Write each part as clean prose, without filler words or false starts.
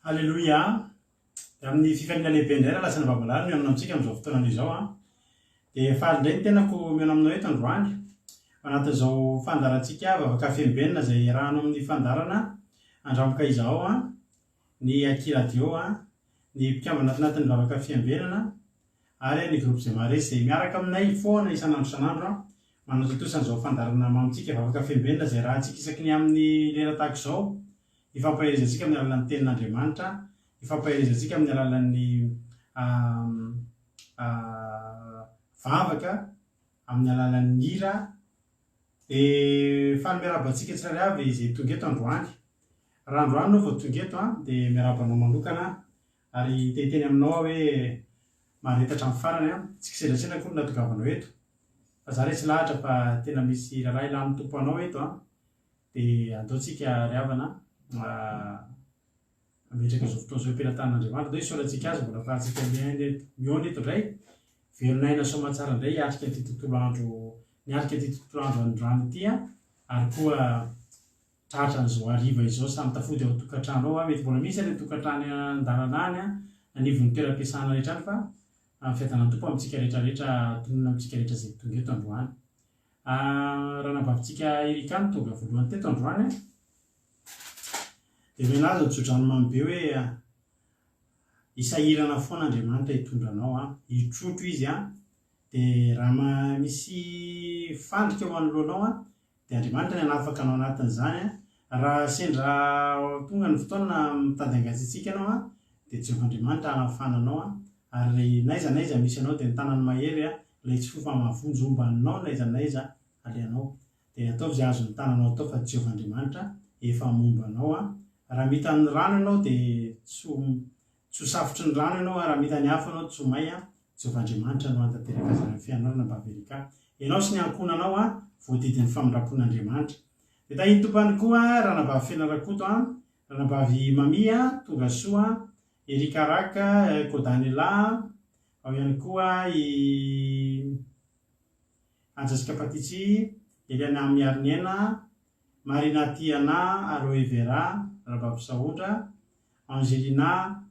Alleloia. Amin'ny fifanina lehibe indray raha lasana babalary mianona amintsika amin'izao fotoana izao dia faly indray ny tenako miaona aminao eto androany anatin'izao fandarantsika vavaka fihembenana izay rahano amin'ny fandarana andramboka izao ny akiradio ny mpikambana atinatin'ny vavaka fihembenana ary ny groupe izay maharesy izay miaraka aminay foana isan'andro isan'andro manatotosana fandarana mamintsika vavaka fihembenana izay raha antsika isaky ny amin'ny lera tahaka izao ifampaherizantsika amin'ny alalan'ny tenin'Andriamanitra, ifampaherizantsika amin'ny alalan'ny vavaka, amin'ny alalan'ny hira, dia faly miarabantsika tsirairay avy izay tonga eto androany. Raha androany no vao tonga eto dia miarabanao manokana ary teteny aminao hoe maharetatra amin'ny farany tsika sedrasena koa natongavanao eto. Fa za tsy lahatra fa tena misy raharaha ilan'ny tompo anao eto dia ataontsika ry havana ametraka izao fotoana izao am-pelantan'Andriamanitra dia isaorantsika azy mbola ahafahantsika mihaona eto indray velonaina soamantsara indray hiatrika ity tontolo andro androany ity ary koa tratran'izao hariva izao samy tafody ao tokantrano ao mety mbola misy ilay tokantrano an-dalana any anivon'ny toeram-piasana rehetra any fa amin'ny fiadanany tompo amintsika rehetrarehetra tonona amintsika rehetra izay tonga eto androany. Raha nambavitsika erikany tonga voalohany teto androany dia menazy mitsodrano mamy be hoe isahirana foana Andriamanitra hitondranao hitrotro izy dia raha misy fandrika ho anoloanao dia Andriamanitra ny hanafaka anao anatin'izany raha sendra tonga ny fotoana mitady angatsitsika ianao dia Jehovahandriamanitra hanafana anao ary naiza misy anao dia ny tanany mahery ilay tsy fofa mahavonjy ombaninao naiza aleanao dia ataovy izay azon'ny tananao atao fa Jehovahandriamanitra efa momba anao raha mitan'ny rano ianao dia tsy ho safotry ny rano ianao raha mitan'ny hafa ianao tsy ho may Jehovahandriamanitra no hantanteraka azy amin'ny fianarana mba haverika ianao sy ny ankonanao voadidin'ny famindram-pon'Andriamanitra. Dia tahiny tompany koa ranabavy Fianarakoto ranabavy Mamia tonga soa Erika Raka Kodaniela ao ihany koa i Anjasika Patitsy Eliana Miariniena Marina Tiana Aloe Vera ranabavy Saondra Angelina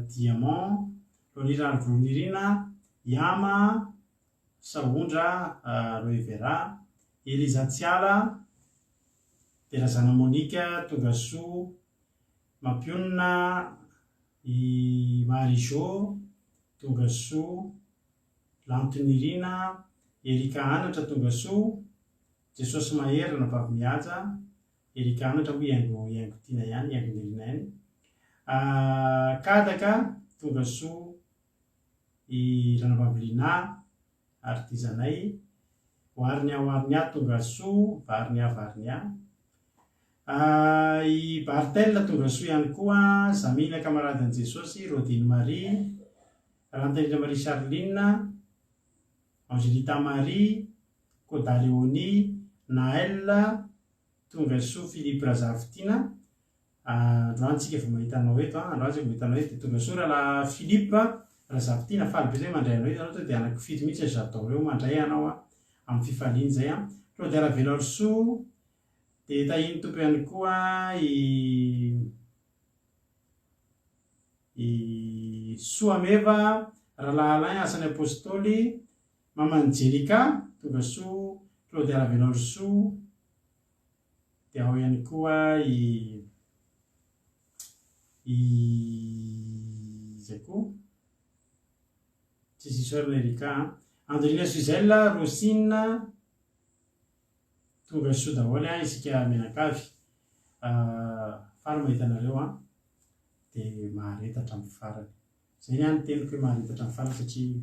Diamant Lonira Volonirina Yama Saondra Aloe Vera Eliza Tsiala Terazana Monika tonga soa Mampionina i Marijo tonga soa Lantonirina Erika Anatra tonga soa Jesosy Mahery ranabavy mihaja Erika Anatra ho iango tiana ihany iango nirina ihany Kadaka tonga soa i ranabavy Lina Artizanay Oarnia tonga soa Varnia i Bartel tonga soa ihany koa Zamina Kamaradin'i Jesosy Rodine Marie Rantelina Marie Charline Angelita Marie Kodaleoni Naël tonga soa Philippe Razafitina androany tsika vao mahitanao eto dia tonga soa raha Philippe Razafitina faly be zay mandray anao eto dia anankifito mihitsy azo atao eo mandray anao amin'ny fifaliana zay Claude Velarso dia tahiny tompo ihany koa i Soameva Rahalahy Asany Apôstôly Mama Angelika tonga soa Claude Velarso dia ao ihany koa izay koa tsisy isorana Erika Andrina Suzelle Rosine tonga soa daholo isika menakavy faly mahitanareo dia maharetatra amin'ny farany zay ihany teniko hoe maharetatra amin'ny farany satria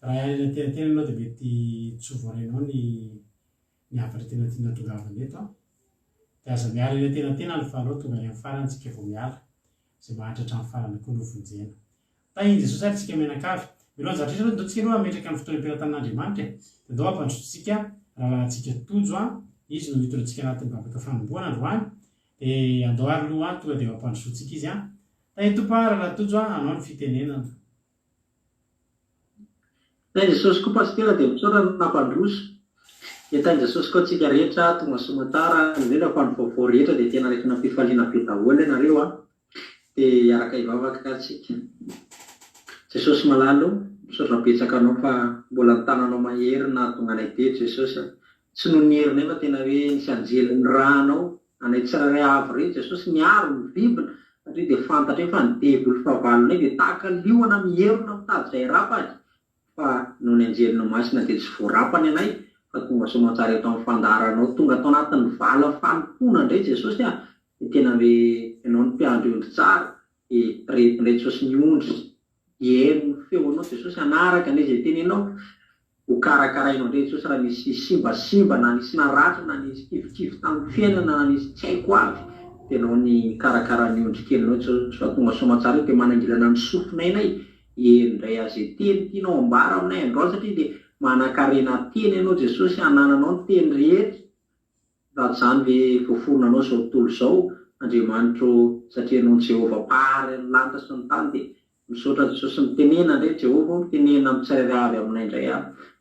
raha ela tenatena ianao dia mety tsy ho voarenao ny havatra tena tiana tongavana eto dia aza miala ela tenatena ny fahanao tonga any amin'ny farany tsika vao miala izay mahatratra amin'ny farany koa no vonjena. Tahiny Jesosy ary tsika menakavy milohan'ny zatratra ndao tsika aloha ametraka ny fotoana am-pelantan'Andriamanitra dia andao ampandrosotsika rahalahintsika tojo izy no hitorantsika anatin'ny vavaka fanomboana androany dia andao ary aloha tonga dia ampandrosotsika izy tahiny tompo rahalahy tojo anao ny fitenenana. Jesosy koa pasitera dia mitsaorana nampandroso Etain Jesosy koa tsika rehetra tonga somatara indrindra fa ny vaovao rehetra dia tena rehetra nampifaliana be daholo ianareo dia araka hivavaka tsika. Jesosy malalo misaotra betsaka anao fa mbola nitananao mahery na tonga anay be Jesosy. Tsy noho ny hery nefa tena hoe nisy anjelin'ny ranao anay tsiraray avy re Jesosy miaro ny bibina satria dia fantatra fa ny devoly fahavalonay dia tahaka liona miherona mitady izay rapany fa noho ny anjelina masina dia tsy voarapany anay fa tonga somatsara eto amin'ny fandaharanao tonga tao anatin'ny vala fanompona indray Jesosy dia tena hoe ianao ny mpiandro ondry tsara retin'ilay Jesosy ny ondry hihaino feonao Jesosy anaraka ilay izay tenenao ho karakarainao indray Jesosy raha nisy simbasimba na nisy naratra na nisy kivikivy tamin'ny fiainana na nisy tsy haiko avy dia ianao ny karakara ny ondry kelinao Jesosy fa tonga somatsara dia manangilana ny sofonainay indray azy teny tianao ambara aminay androany satria dia manan-karena teny ianao Jesosy hanananao ny teny rehetra raha izany hoe voaforonanao izao tontolo izao Andriamanitro satria ianao Jehovah mpahary ny lanitra sy ny tany dia misaotra Jesosy mitenena indray Jehovah mitenena amin'ny tsirairay avy aminay indray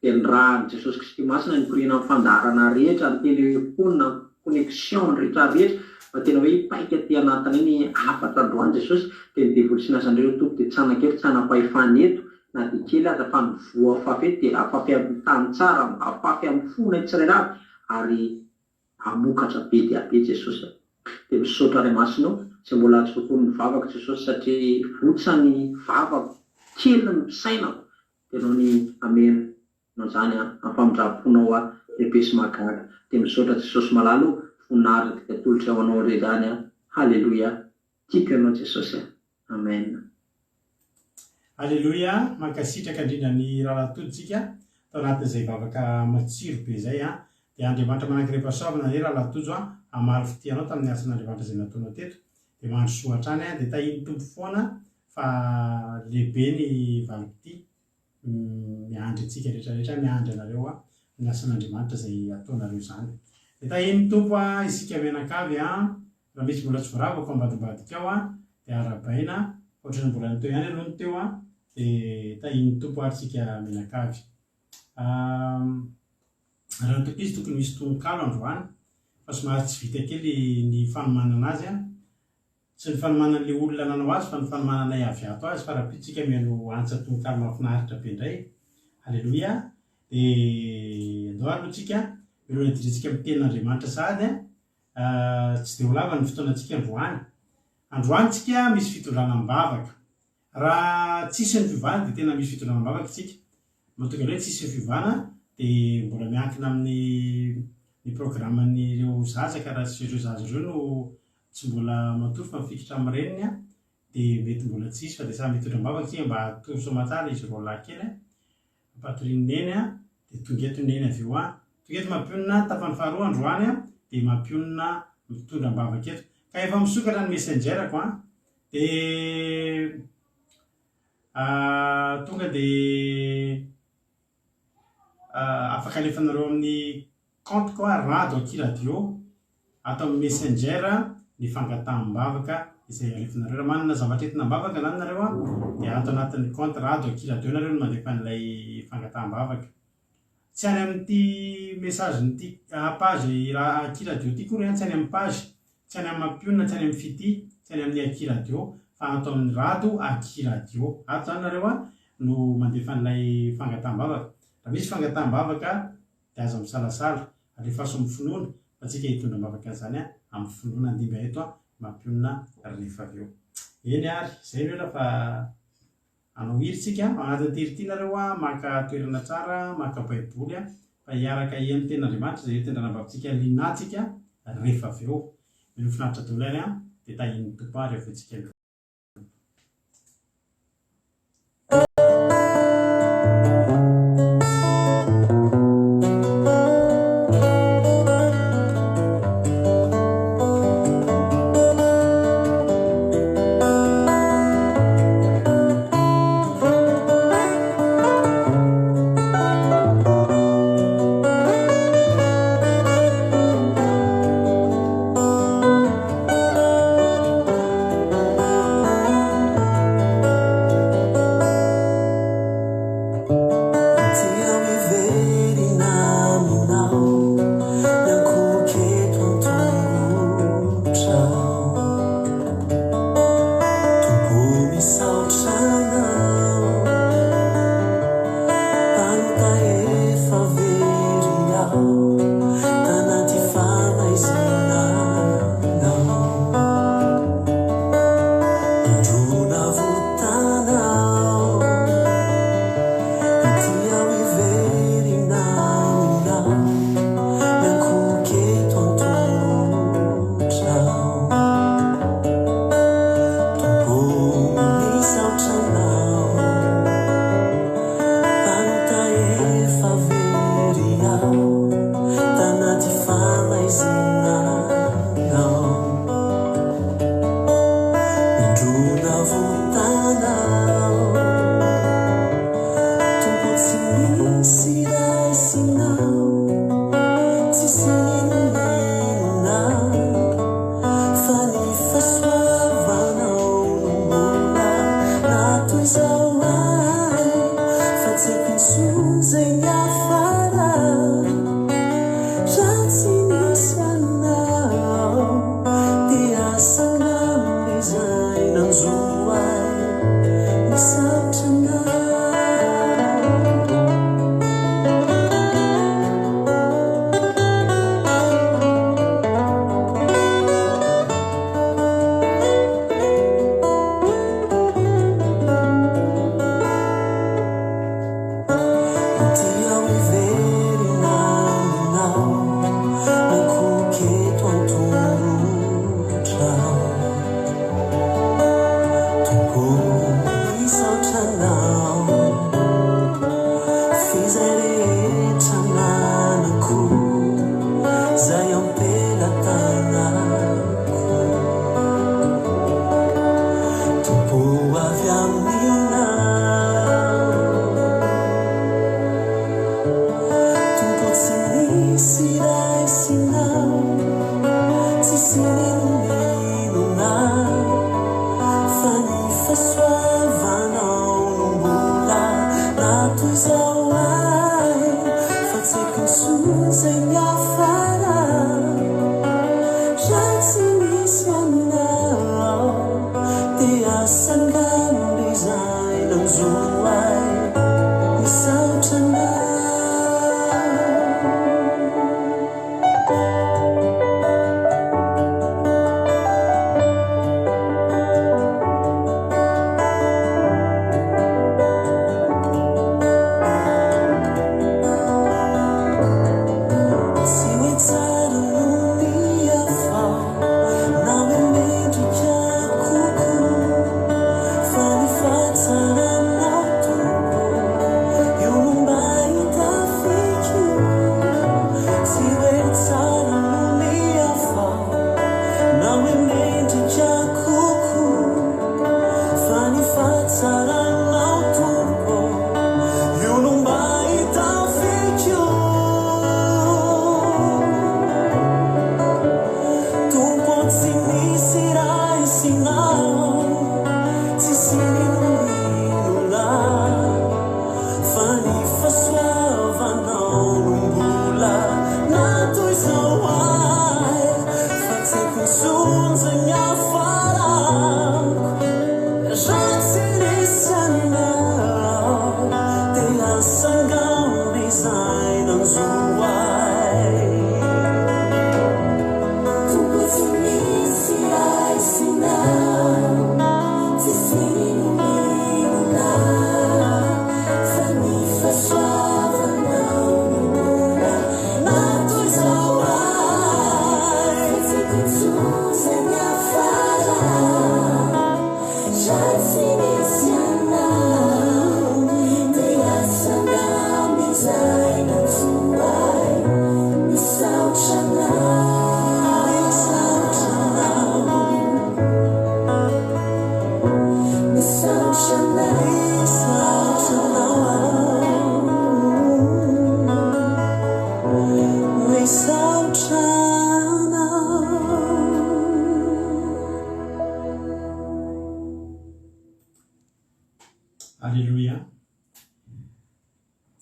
dia ny raha Jesosy Kristy masina nikorina amin'ny fandaharana rehetra ny telefonina connexion rehetra rehetra fa tena hoe paika ty anatiny iny afatra androany Jesosy dia ny devoly sinasan'ireo tompo dia tsanakely tsanam-pahefaneto na dia kely aza fa mivoa afafety dia afafy amin'ny tany tsara afafy amin'ny fona tsirairay ary amokatra be dia be Jesosy dia misaotra ray masinao tsy mbola tsy voatony ny vavaka Jesosy satria votsany vavako kely ny mpisainako dia anao ny amenao zany amin'ny famindraponao lehibe sy mahagaga dia misaotra Jesosy malalo voninahitra dia tolotra ao anao re zany halleloia tika anao Jesosy amen. Alleluia, mankasitraka indrindra ny rahalatoditsika tao anatin'izay vavaka matsiro be izay dia Andriamanitra manankirepasaovana ny rahalatojo amary fitianao tamin'ny asan'Andriamanitra izay nataonao teto dia mandro soa hatrany dia tahiny tompo foana fa lehibe ny valiko ity miandry antsika rehetrarehetra miandry anareo ny asan'Andriamanitra izay ataonareo izany dia tahiny tompo isika mianakavy raha misy mbola tsy voaravako ambadimbadika ao dia arabaina ohatrany mbola niteo ihany aloha ny teo dia tahiny tompo aritsika mianakavy raha ny tokizy tokony misy tononkalo androany fa somary tsy vita kely ny fanomanana azy tsy ny fanomanan'ilay olona nanao azy fa ny fanomananay avy ato azy fa raha pitsika miano antsa tononkalo mahafinaritra be indray halleloia dia andao alohantsika miloana direntsika amin'ny tenin'Andriamanitra sahady tsy dia ho lava ny fotoanantsika androany tsika misy fitondrana mibavaka raha tsisy ny fivana dia tena misy fitondrana mibavaka tsika mahatonga hoe tsisy ny fivana dia mbola miankina amin'ny programan'ireo zaza ka raha ireo zaza ireo no tsy mbola matory fa mifikitra amin'ny reniny dia mety mbola tsisy fa dia samy mitondra mibavaka tsika mba hatory soamatsara izy roa lahy kely ampatoriany neny dia tongeto neny avy eo tongeto mampionina tapany faharoa androany dia mampionina mitondra mibavaka eto ka efa misokatra ny messengerako dia tonga dia afaka alefanareo amin'ny compte koa rado akiradio atao amin'ny messenger ny fangataham-bavaka izay alefanareo raha manana zavatra entina mibavaka zany nareo dia atao anatin'ny compte rado akiradio nareo no mandefa an'ilay fangataham-bavaka tsy any amin'ity message nyity page raha akiradio ty koa tsy any amin'ny page tsy any amin'ny mampionina tsy any amin'ny fity tsy any amin'ny akiradio fa atao amin'ny rado akiradio ato zany nareo no mandefa an'ilay fangataham-bavaka raha misy fangataham-bavaka dia aza misalasala alefaso amin'ny finoana fa tsika hitondra mibavaka an'izany amin'ny finoana andimba eto mampionina rehefa avy eo eny ary izay no fa anao hiritsika anatin'ny tirity nareo maka toerana tsara maka baiboly fa hiaraka hihaino tenin'Andriamanitra izay tendrana-bavintsika linatsika rehefa avy eo mino finaritra dolany dia tahiny tompo rehefa itsika eo.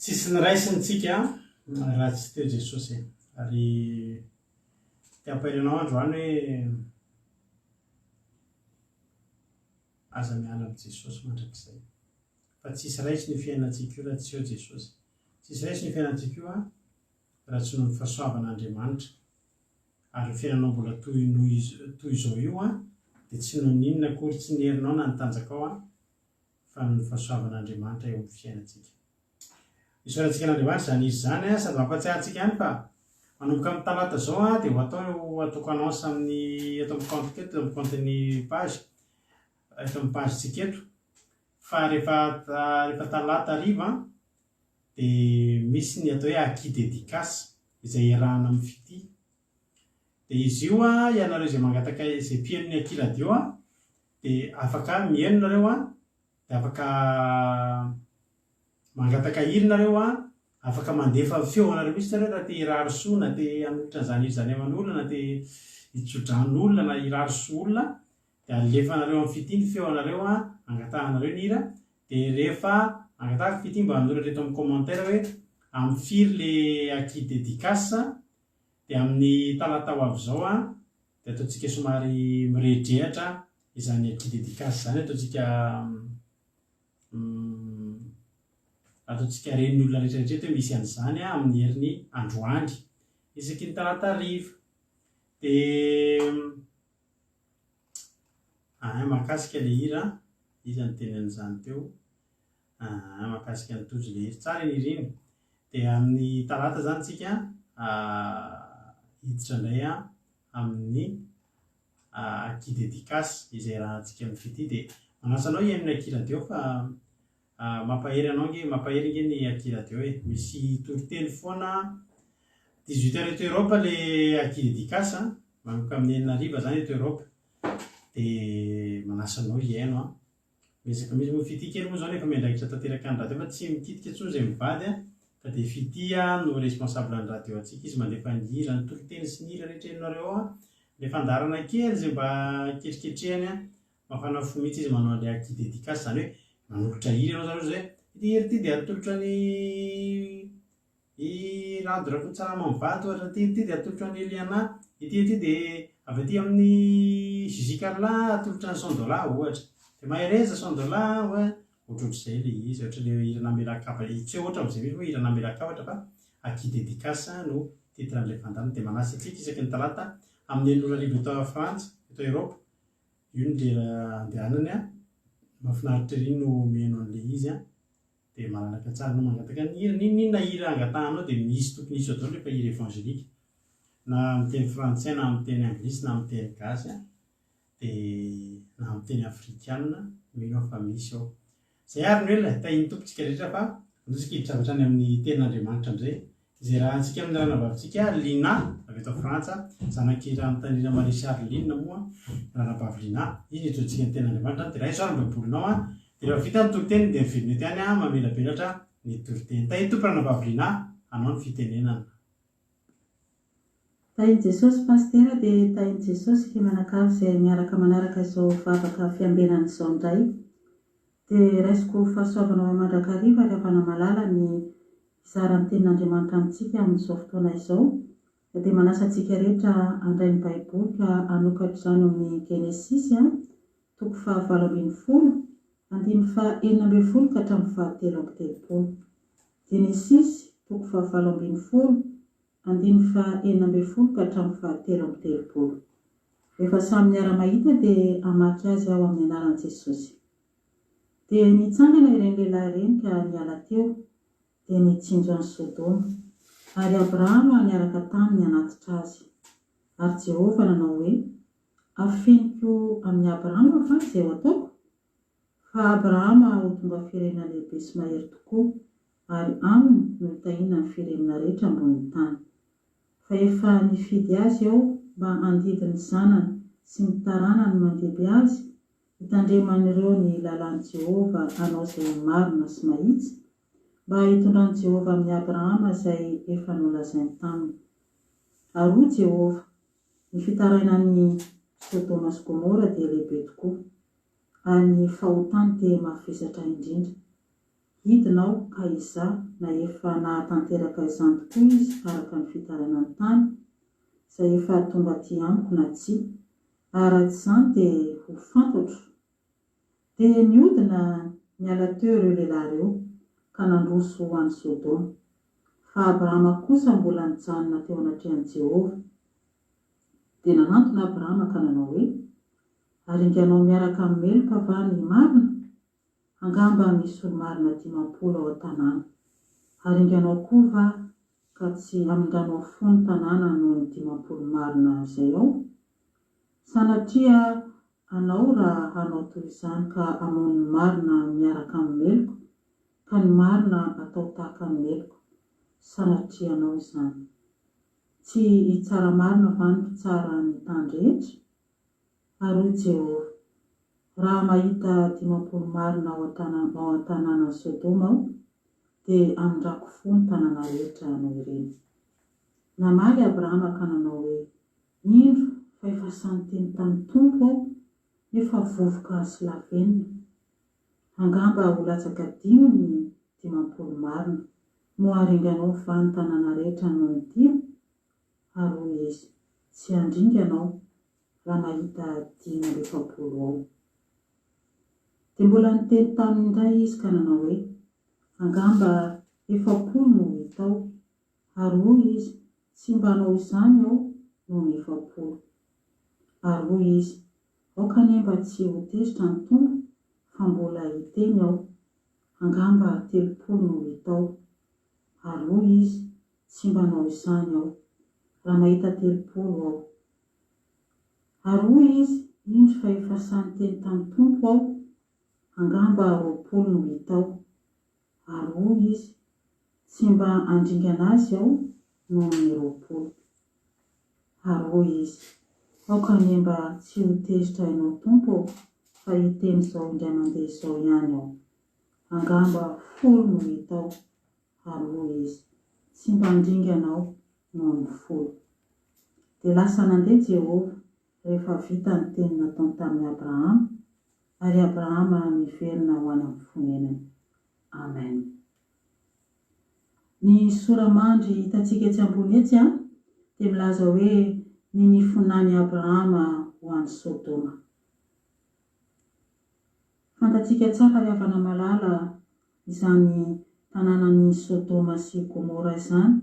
tsisy niraisintsika raha tsy teo Jesosy ary tiampairinao androany hoe aza miala amin'ny Jesosy mandrakizay fa tsisy raisy ny fiainantsika io raha tsy eo Jesosy, tsisy raisy ny fiainantsika io raha tsy noho ny fahasoavan'Andriamanitra ary ny fiainanao mbola toy izao io dia tsy noho n'inona akory tsy ny herinao na ny tanjakao fa ny fahasoavan'Andriamanitra eo amin'ny fiainantsika. Isaorantsika n'Andriamanitra zany izy zany sady mampatsiahy antsika ihany fa manomboka amin'ny talata zao dia ho ataoko annonce amin'ny eto amin'ny compte eto amin'ny compte-ny page eto amin'ny page-tsika eto fa rehefa talata hariva dia misy ny atao hoe acquis dédicace izay iarahana amin'ny fity. Dia izy io ianareo izay mangataka izay mpihaino ny Aki radio dia afaka mihaino nareo dia afaka mangataka hira nareo afaka mandefa feo anareo misy nareo raha te hirary soa na te hanolotra an'izany izany aman'olona na te hitsodrahan'olona na hirary soa olona dia alefa nareo amin'ny fity ny feo anareo angatahanareo ny hira dia rehefa angatahako fity mba hanoratra eto amin'ny commentaire hoe amin'ny firy le Aki dédicace dia amin'ny talata ho avy zao dia ataontsika somary mirehidrehatra izany Aki dédicace zany ataontsika ren'ny olona rehetrarehetra hoe misy an'izany amin'ny herin'ny androany isaky ny talata hariva. Dia mahakasika le hira izy ny teny an'izany teo mahakasika ny tojo le hira tsara iny hira iny dia amin'ny talata zany tsika hiditra indray amin'ny Aki dédicace izay rahantsika amin'ny fity. Dia manasa anao hihaino ny Aki radio fa mampahery anao mampahery ny Aki radio misy toriteny foana 18h eto Europe le Aki dédicace manomboka amin'ny 9h zany eto Europe dia manasa anao hihaino mesaka misy mo fity kely moa zao nefa miandraikitra tanteraka ny radio fa tsy mikitika intsony izay mivady fa dia fity no responsable ny radio antsika izy mandefa ny hira ny toriteny sy ny hira rehetra hainonareo le fandarana kely izay mba ketriketrehany mafana fo mihitsy izy manao le Aki dédicace zany hoe manolotra hira ianao zareo zay ity hira ity dia atolotra ny rado rakotsarama mivady ohatra ity dia atolotra ny Eliana ity dia avy aty amin'ny Zizi Carla atolotra ny Sondola ohatra dia Mahereza Sondola ohatrohatr'izay le izy ohatra le hira namelakavatra tsy ohatra amin'izay misy hoe hira namelakavatra fa Aki dédicace no titran'ilay fandarana. Dia manasa antsika isaky ny talata amin'ny 9h eto Frantsa eto Europe io ny lera andehanany mahafinaritra ery no mihaino an'ilay izy dia malalaka tsara no mangataka ny hira ninona hira angatahanao dia misy tokony hisy daholo rehefa hira évangélique na amin'ny teny frantsay na amin'ny teny anglisy na amin'ny teny gasy dia na amin'ny teny afrikana mino fa misy ao izay ary ny olona tahiny tompontsika rehetra fa andosika hiditra avy hatrany amin'ny tenin'Andriamanitra amin'izay izay raha antsika amin'ny ranabavitsika Lina avy eto Frantsa zanaky raha mitanira Marie Charline moa ranabavy Lina izy hitontsika ny tenin'Andriamanitra dia raha isoary babolinao dia rehefa vita ny toriteny dia mividina ety any mamelabelatra ny toriteny. Tahiny tompo ranabavy Lina anao ny fitenenana. Tahiny Jesosy pastera dia tahiny Jesosy fimanakavy izay miaraka manaraka izao vavaka fiambenana izao indray dia raisiko fahasoavanao mandrakariva ary avana malala ny izara ny tenin'Andriamanitra amintsika amin'izao fotoana izao dia manasa antsika rehetra handray ny baiboly ka hanokatra izany amin'ny Genesisy 7:20 andiny fa 9:20 ka hatramin'ny 13:30. Genesisy 7:20 andiny fa 9:20 ka hatramin'ny 13:30. Rehefa samy miara-mahita dia hamaky azy ao amin'ny anaran'i Jesosy. Dia nitsangana ireny lehilahy ireny ka niala teo dia nitsinjo an'i Sodoma ary Abrahama niaraka taminy hanatitra azy. Ary Jehovah nanao hoe afeniko amin'ny Abrahama fa izay ho ataoko fa Abrahama ho tonga firenena lehibe sy mahery tokoa ary aminy no hitahina ny firenena rehetra ambonin'ny tany. Fa efa nifidy azy ao mba handidy ny zanany sy ny taranany mandeby azy hitandreman'ireo ny lalàn'i Jehovah hanao izay marina sy mahitsy mba hitondran'i Jehovah amin'ny Abrahama izay efa nolazainy taminy. Ary Jehovah ny fitarainan'ny Sodoma sy Gomora dia lehibe tokoa ary ny fahotany dia mavesatra indrindra. hidinao ka iza na efa nahatanteraka izany tokoa izy araka ny fitarana ny tany izay efa tonga aty amiko na tsy, araky izany dia ho fantatro. Dia niodina niala teo ireo lehilahy ireo ka nandroso ho an'i Sodoma, fa Abrahama kosa mbola nijanona teo anatrehan'i Jehova. Dia nanantona Abrahama ka nanao hoe, aringanao miaraka amin'ny meloka va ny marina? Angamba misy olo marina 50 ao an-tanàna. Aringanao koa va ka tsy aminganao fony tanàna noho ny 50 marina izay ao? Sanatria anao raha hanao toy izany ka hamono ny marina miaraka amin'ny meloko, ka ny marina atao tahaka ny meloko. Sanatria anao izany. Tsy hitsara marina va ny mpitsara ny tany rehetra? Ary Jehova, raha mahita 50 marina ao an-tanàna Sodoma ao, dia amindrako fony tanàna rehetra noho ireny. Namaly Abrahama ka nanao hoe, indro fa efa samy teny tamin'ny tompo aho, nefa vovoka sy lavenina. Angamba ho latsaka dimy ny 50 marina, mo aringanao va ny tanàna rehetra noho ny 10? Ary hoy izy, tsy andringanao raha mahita 50 ao. Dia mbola niteny taminy indray izy ka nanao hoe, angamba 70 no hitao. Ary hoy izy, tsy mba hanao izany aho noho ny 70. Ary hoy izy, aoka nemba tsy ho tezitra ny tompo, fa mbola hiteny aho, angamba 30 no hitao. Ary hoy izy, tsy mba hanao izany aho raha mahita 30 aho. Ary hoy izy, indro fa efa samy teny tamin'ny tompo aho, angamba 20 no hitao. Ary hoy izy, tsy mba andringana azy aho noho ny 20. Ary hoy izy, aoka nemba tsy ho tezitra ianao tompo, fa hiteny izao indray mandeha izao ihany aho, angamba 10 no hitao. Ary hoy izy, tsy mba andringana aho noho ny 10. Dia lasa nandeha Jehova rehefa vita ny teny nataony tamin'ny Abrahama, ary Abrahama niverina ho any amin'ny fonenany. Amen. Ny soramandry hitantsika etsy ambony etsy dia milaza hoe ny nifonany Abrahama ho an'i Sodoma. Fantatsika tsara havana malala izany tanànan'ny Sodoma sy Gomora izany,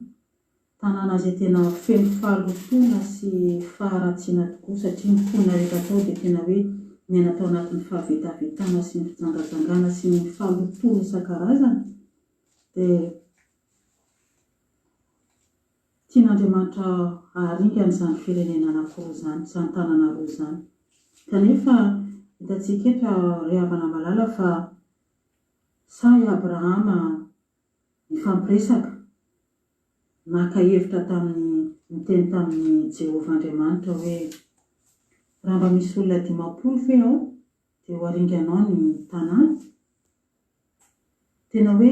tanàna izay tena feno fahalotona sy faharatsiana tokoa, satria ny mponina rehetra tao dia tena hoe miaina tao anatin'ny fahavetavetana sy ny fijangajangana sy ny fahalotona isan-karazany. Dia tian'Andriamanitra haharingana izany firenena anankiroa izany, izany tanàna roa izany. Kanefa hitantsika eto ry havana malala fa sahy Abrahama nifampiresaka, naka hevitra tamin'ny niteny tamin'ny Jehova Andriamanitra hoe, raha mba misy olona 50 ve ao dia ho aringanao ny tanàna. Tena hoe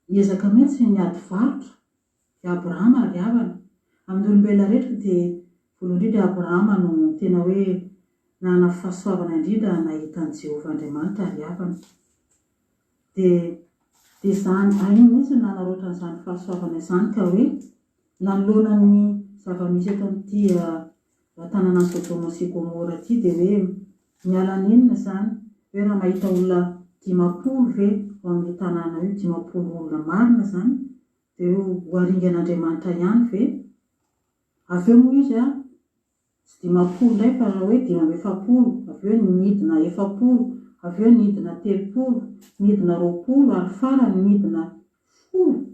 niezaka mihitsy niady varotra i Abrahama ary havana. Amin'ny olombelona rehetra dia voalohany indrindra Abrahama no tena hoe nanana fahasoavana indrindra nahitan'i Jehova Andriamanitra ary havana. Dia izany ainy mihitsy nanaroatra an'izany fahasoavana izany ka hoe nanoloana ny zava-misy eto amin'ity tanàna Sodoma sy Gomora ity dia hoe miala n'inona izany, hoe raha mahita olona 50 ve ao amin'ny tanàna io, 50 olona marina izany, dia ho aringan'Andriamanitra ihany ve? Avy eo moa izy tsy 50 indray fa raha hoe 50, avy eo nidina 70, avy eo nidina 30, nidina 20 ary farany nidina 10.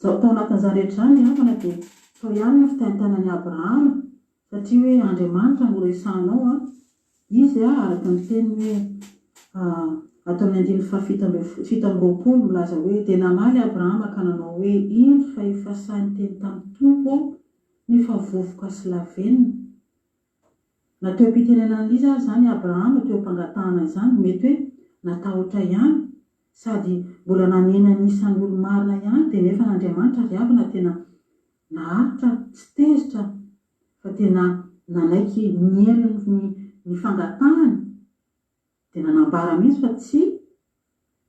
Tao anatin'izany rehetra izany ny havana dia tao ihany ny fitaintanan'i Abrahama, satria hoe Andriamanitra no resahanao izy araka ny teny hoe atao amin'ny 7:20 milaza hoe, dia namaly Abrahama ka nanao hoe, indro fa efa sahy teny tamin'ny tompo aho, nefa vovoka sy lavenina. Na teo am-pitenenana izy izany Abrahama teo am-pangatahana izany, mety hoe natahotra ihany sady mbola nanena nisan'ny olo-marina ihany, dia nefa n'Andriamanitra ry havana tena naharitra tsy tezitra, fa tena nanaiky mihaino ny fangatahany, dia nanambara mihitsy fa tsy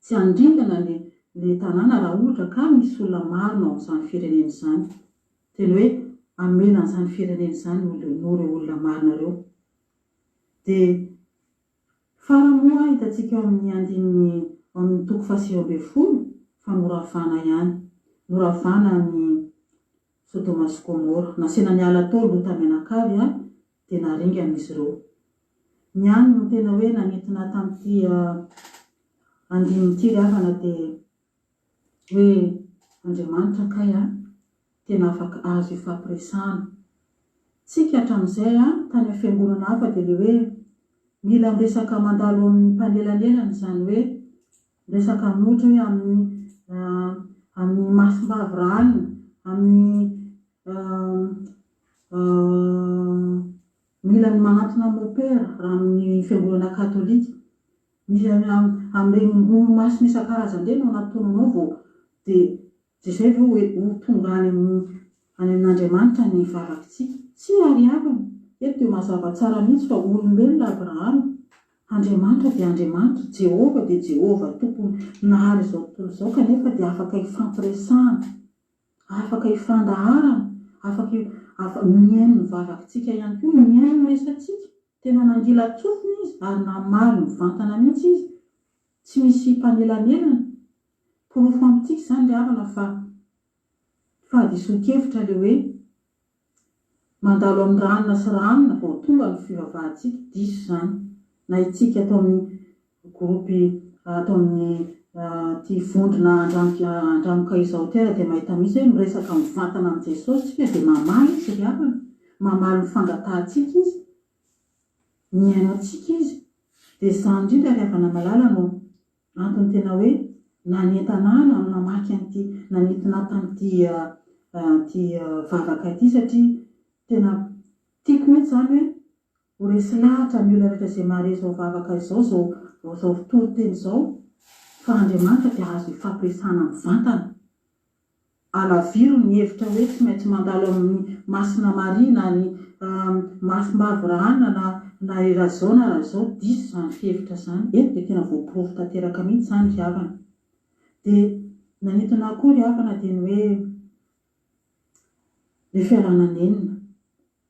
tsy andringana le tanàna raha ohatra ka misy olona maro no amin'izany firenena izany. Tena hoe amena an'izany firenena izany no ireo olona marinareo. Dia faramoa hitantsika eo amin'ny amin'ny toko 720 fa noravana ihany. Noravana ny Sodoma sy Gomora. Nasena niala tao lota menakavy dia naringana izy ireo. Ny any no tena hoe nanentina tamin'ity andin'ity ravana dia hoe Andriamanitra kay tena afaka azo ifampiresahana. Tsika hatramin'izay tany amin'ny fiangonana hafa dia le hoe mila miresaka mandalo amin'ny mpanelanelana izany hoe miresaka ohatra hoe amin'ny masom-bavirana, amin'ny mila ny manatona mopera raha amin'ny fiangonana katolika. Misy amin'ny maso isan-karazany ireny no anatonanao vao dia izay vao ho tonga any amin'Andriamanitra ny vavakintsika. Tsy ariavana, eto dia mazava tsara mihitsy fa olombelona Abrahama, Andriamanitra dia Andriamanitra, Jehova dia Jehova, tompony nahary izao tontolo izao kanefa dia afaka ifampiresahana, afaka ifandaharana, afaka mihaino ny vavakintsika ihany koa, mihaino ny resantsika. Tena nangila tsofina izy ary namaly mivantana mihitsy izy. Tsy misy mpanelanelana. Porofo amintsika izany ravana fa diso-kevitra le hoe mandalo amin'ny ranona sy ranona vao tonga ny fivavahantsika. Diso izany. Na itsika atao amin'ny gropy atao amin'ny tia vondrona andramoka izaotera dia mahita mihitsy hoe miresaka mivantana amin'ny Jesosy tsika dia mamaly izy ravana. Mamaly ny fangatantsika izy. Miaino antsika izy. Dia izany indrindra ravana malala no antony tena hoe nanentanana namaky an'ity nanentina tamin'ity vavaka ity satria tena tiako mihitsy izany hoe ho resy lahatra ny olona rehetra izay mahare izao vavaka izao zao toriteny izao fa Andriamanitra dia azo ifampiresahana mivantana. Alaviro ny hevitra hoe tsy maintsy mandalo amin'ny masina marina ny masom-bavirana na raha izao diso izany fihevitra izany. Eto dia tena voaporofo tanteraka mihitsy izany ravana. Dia nanentina akory ravana dia ny hoe le fialana nenina.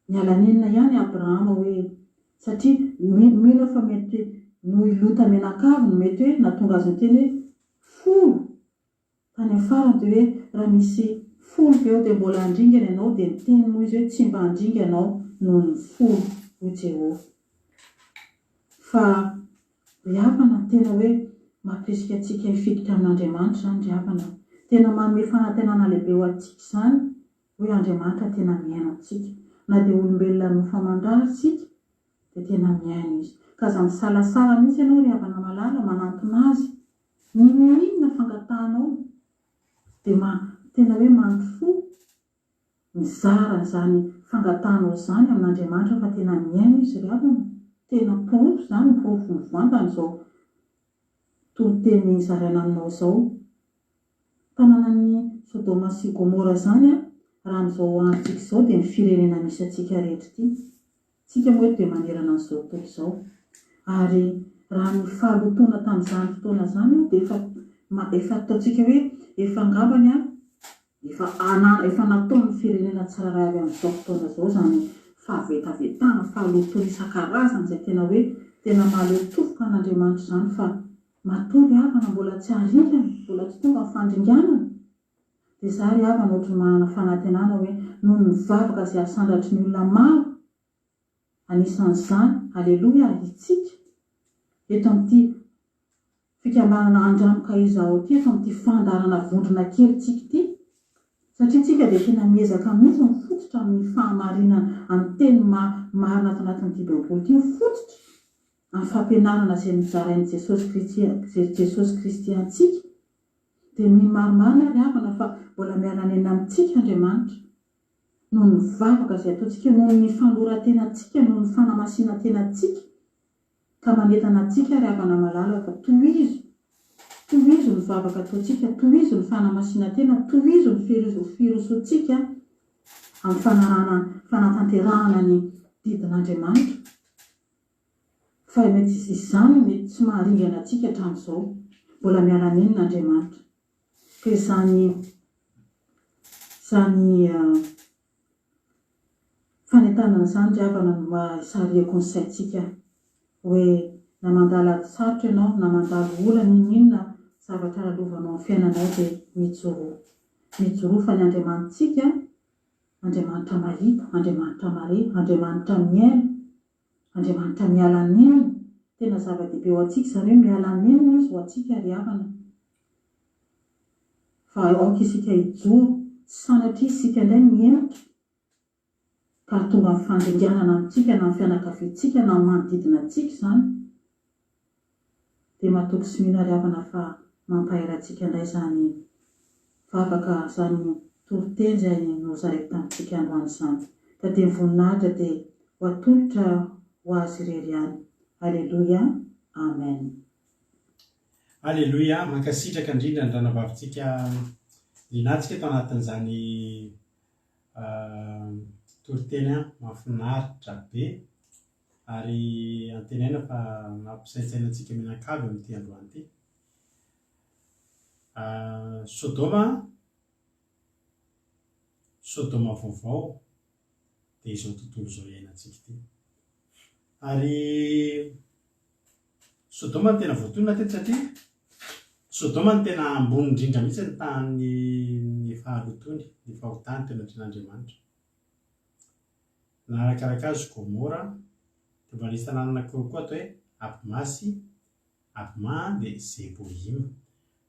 Niala nenina ihany Abrahama hoe satria mino fa mety no ilota menakavy no mety hoe natonga azy ny teny hoe folo. Tany afarany dia hoe raha misy folo eo dia mbola andringana ianao dia miteny moa izy hoe tsy mba andringa ianao noho ny folo ho Jehova. Fa ravana tena hoe mampirisika antsika hifikitra amin'Andriamanitra izany ravana. Tena manome fanantenana lehibe ho antsika izany hoe Andriamanitra tena miaino antsika. Na dia olombelona no famandrara tsika dia tena miaino izy. Ka aza misalasala mihitsy ianao ravana malala manantona azy. Inona fangatahanao dia tena hoe mandroso mizara izany fangatahanao izany amin'Andriamanitra fa tena miaino izy ravana. Tena porofo izany porofo mivantana izao toriteny zaraina aminao izao. Tanànan'ny Sodoma sy Gomora izany raha amin'izao androntsika izao dia ny firenena misy antsika rehetra ity. Tsika moa eto dia manerana an'izao tontolo izao. Ary raha ny fahalotona tamin'izany fotoana izany dia efa ataontsika hoe efa angambany efa nataon'ny firenena tsirairay avy amin'izao fotoana izao izany fahavetavetana, fahalotona isan-karazany izay tena hoe tena mahaleo tofoka an'Andriamanitra izany fa matory havana mbola tsy haringana, mbola tsy tonga ny fandringanana. Dia izaho havana ohatry manana fanantenana hoe noho ny vavaka izay asandratry ny olona maro anisan'izany aleloia itsika eto amin'ity fikambanana andramoka izao ity, eto amin'ity fandarana vondrona kely tsika ity. Satria tsika dia tena miezaka mihitsy mifototra amin'ny fahamarinana amin'ny teny marina ato anatin'ity baiboly ity, mifototra amin'ny fampianarana izay nizarain'i Jesosy Kristy antsika. Dia mimaromaro ary havana fa mbola miala nenina amintsika Andriamanitra noho ny vavaka izay ataontsika, noho ny fanorantenantsika, noho ny fanamasinantenantsika ka manentana antsika ary havana malala fa tohizo ny vavaka ataontsika, tohizo ny fanamasinantena, tohizo ny firosoantsika amin'ny fanatanterahana ny didin'Andriamanitra. Fa mety izany mety tsy maharingana antsika hatramin'izao. mbola miala nin'Andriamanitra. Ka zany fanentanana zany driavana no mahasariako ny saintsika hoe na mandala sarotra ianao na mandalo olana inona zavatra lalovanao amin'ny fiainanao dia mijoro fa ny Andriamanitsika, Andriamanitra mahita, Andriamanitra mare, Andriamanitra miaina, Andriamanitra miala niny. Tena zava-dehibe ho antsika zany hoe miala niny izy ho antsika ry havana. Fa aoka isika hijoro, sanatria isika indray miemitra ka tonga amin'ny fandringanana amintsika na amin'ny fianakaviantsika na amin'ny manodidina antsika zany, dia mahatoky sy mino ry havana fa mampaherantsika indray zany vavaka zany toroteny no zareko tamintsika androany izany. Ka dia voninahitra dia ho atolotra ho azy irery ihany. Alleluia, amen. Alleluia, mankasitraka indrindra ny ranavavitsika linatsika eto anatin'izany toriteny mahafinaritra be ary antenaina fa mampisaintsainantsika mianakavy amin'ity androany ity. Sodoma vaovao dia izao tontolo izao iainantsika ity. Ary Sodoma no tena voatonona teto satria Sodoma no tena ambony indrindra mihitsy ny tany fahalotony, ny fahotany tena andrian'Andriamanitra. Narakaraka azy Gomora, dia mba nisy tanàna koa atao hoe Abimasy, Abima dia Zeboima.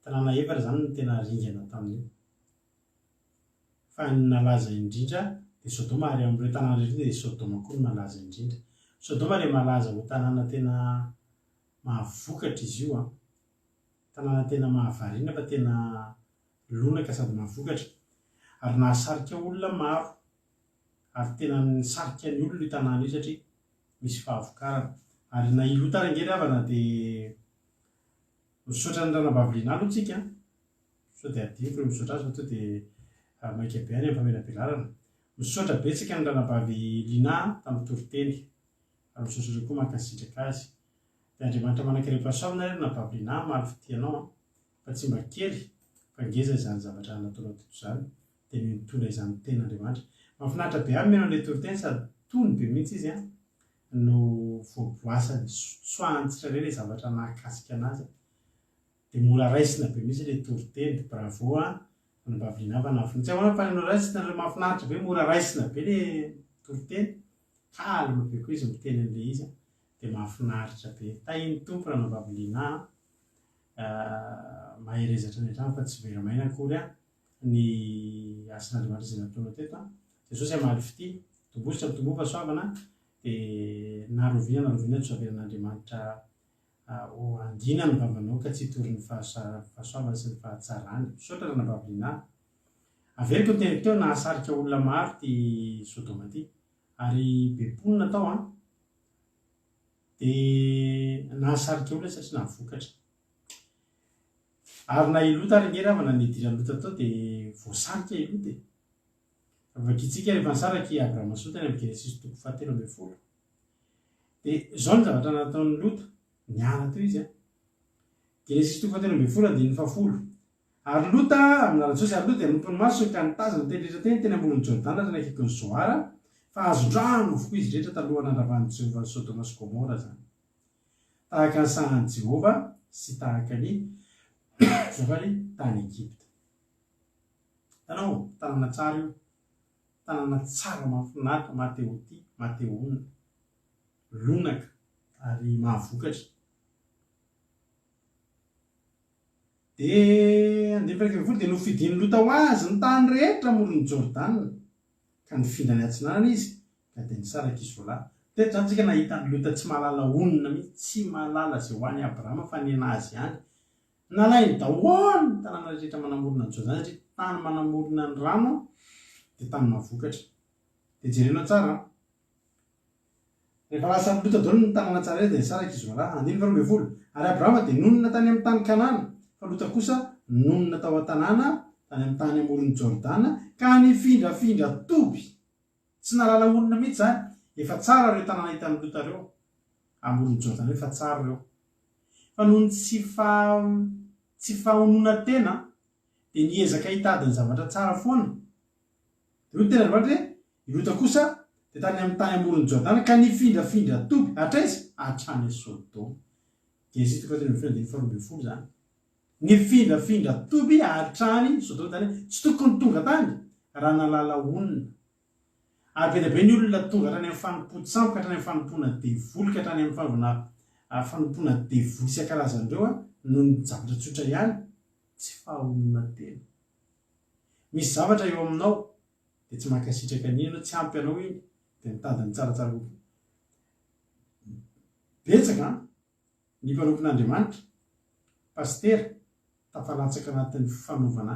Tanàna efatra zany no tena ringana tamin'io. Fa ny nalaza indrindra dia Sodoma, ary amin'ireo tanàna rehetra dia Sodoma koa no nalaza indrindra. Sodoma ilay malaza ho tanàna tena mahavokatra izy io, tanàna tena mahavariana fa tena lonaka sady mahavokatra, ary nahasarika olona maro, ary tena nisarika ny olona io tanàna io satria misy fahavokarana. Ary na ilotana angery havana dia misaotra ny ranavavy aloha tsika, sao dia adiniko no misaotra azy fa to dia maika be any amin'ny faminabelarana. Misaotra betsaka ny ranavavy Lina tamin'ny toriteny, ary misaotra koa mankasitraka azy. Dia Andriamanitra manankaream-pahasoavana ary na vavy Lina maro fitianao, fa tsy mba kely fa ngeza izany zavatra nataonao toto izany, dia mitondra izany ten'Andriamanitra. Mahafinaritra be aminy menao ilay toriteny sady tony be mihitsy izy no voaboasany soahantsitra ilay zavatra nahakasika anazy. Dia mora raisina be mihitsy ilay toriteny. Bravo ny vavy Lina fa nafinitsy ahoana fa nanao raisina ilay mahafinaritra be, mora raisina be ilay toriteny, kalma be koa izy miteny an'ilay izy, dia mahafinaritra be. Tahiny tompo raha vavy Lina maherezatra ny hatrany fa tsy veramaina akory ny asan'Andriamanitra izay nataonao teto. Jesosy amaly fity, tombositra mitombo fahasoavana, dia naroviana tsy averan'Andriamanitra ho angina ny vavanao ka tsy hitory ny fahasoavana sy ny fahatsarany. Misaotra raha vavy Lina. Averiko ny teny teo nahasarika olona maro ty Sodoma ty, ary beponina tao dia nahasarika olona satria nahavokatra. Ary na ilota ary ngery havana ny idirany lota tao dia voasarika ilota. Vakitsika rehefa nisaraka i Abrahama sotany amin'ny Genesis 7:10. Dia izao ny zavatra nataon'ny lota, niala teo izy Genesis 7:10. Ary lota amin'ny alatsosy, ary lota dia nompon'ny maso ka nitazana teretra teny ambony Jordana tany akaiky ny Zoara, fa azon-drano avokoa izy rehetra talohan'ny andravan'ny Jehovah ny Sodoma sy Gomora zany, tahaka ny sahan'i Jehovah sy tahaka ny zavany tany Egypta. Tanao tanàna tsara io, tanàna tsara mahafinaritra, mateo-ty, mateo-onina, lonaka ary mahavokatra. Dia andefaraky dia nofidiny lota ho azy ny tany rehetra moron'ny Jordana, ka nifindany atsinanana izy ka dia nisaraka izy volahy. Teto zany tsika nahita ny lota tsy mahalala onina mihitsy, tsy mahalala izay ho any Abrahama fa ny anazy ihany. Nalainy daholo ny tanàna rehetra manamorona ny Jordana satria tany manamorona ny rano dia tany mahavokatra. Dia jerenao tsara, rehefa lasa ny lota daholo ny tanàna tsara dia nisaraka izy volahy. 2:12. Ary Abrahama dia nonina tany amin'ny tany Kanana, fa lota kosa nonina tao an-tanàna tany amin'ny tany amoron'ny Jordana, ka nifindrafindra toby, tsy nalala olona mihitsy zany. Efa tsara reo tanàna hitan'ny lota reo amoron'ny Jordana, efa tsara reo. Fa noho ny tsy fahonona tena dia niezaka hitadiny zavatra tsara foana dia ho tena loatra hoe ilota kosa dia tany amin'ny tany amorony Jordana ka nifindrafindra toby hatraiza hatrany Sodoma Genesis 4:24 zany nifindrafindra toby hatrany Sodoma tany tsy tokony tonga tany raha nalala onona ary be dia be ny olona tonga hatrany amin'ny fanompo-tsambo ka hatrany amin'ny fanompoana devoly ka hatrany amin'ny fanompoana devoly isan-karazandreo noho ny zavatra tsotra ihany tsy fahonona tena misy zavatra eo aminao dia tsy mankasitraka an'ino tsy ampy anao iny dia mitadiny tsaratsara ho betsaka ny mpanompon'Andriamanitra pastera tafalatsaka anatin'ny fanaovana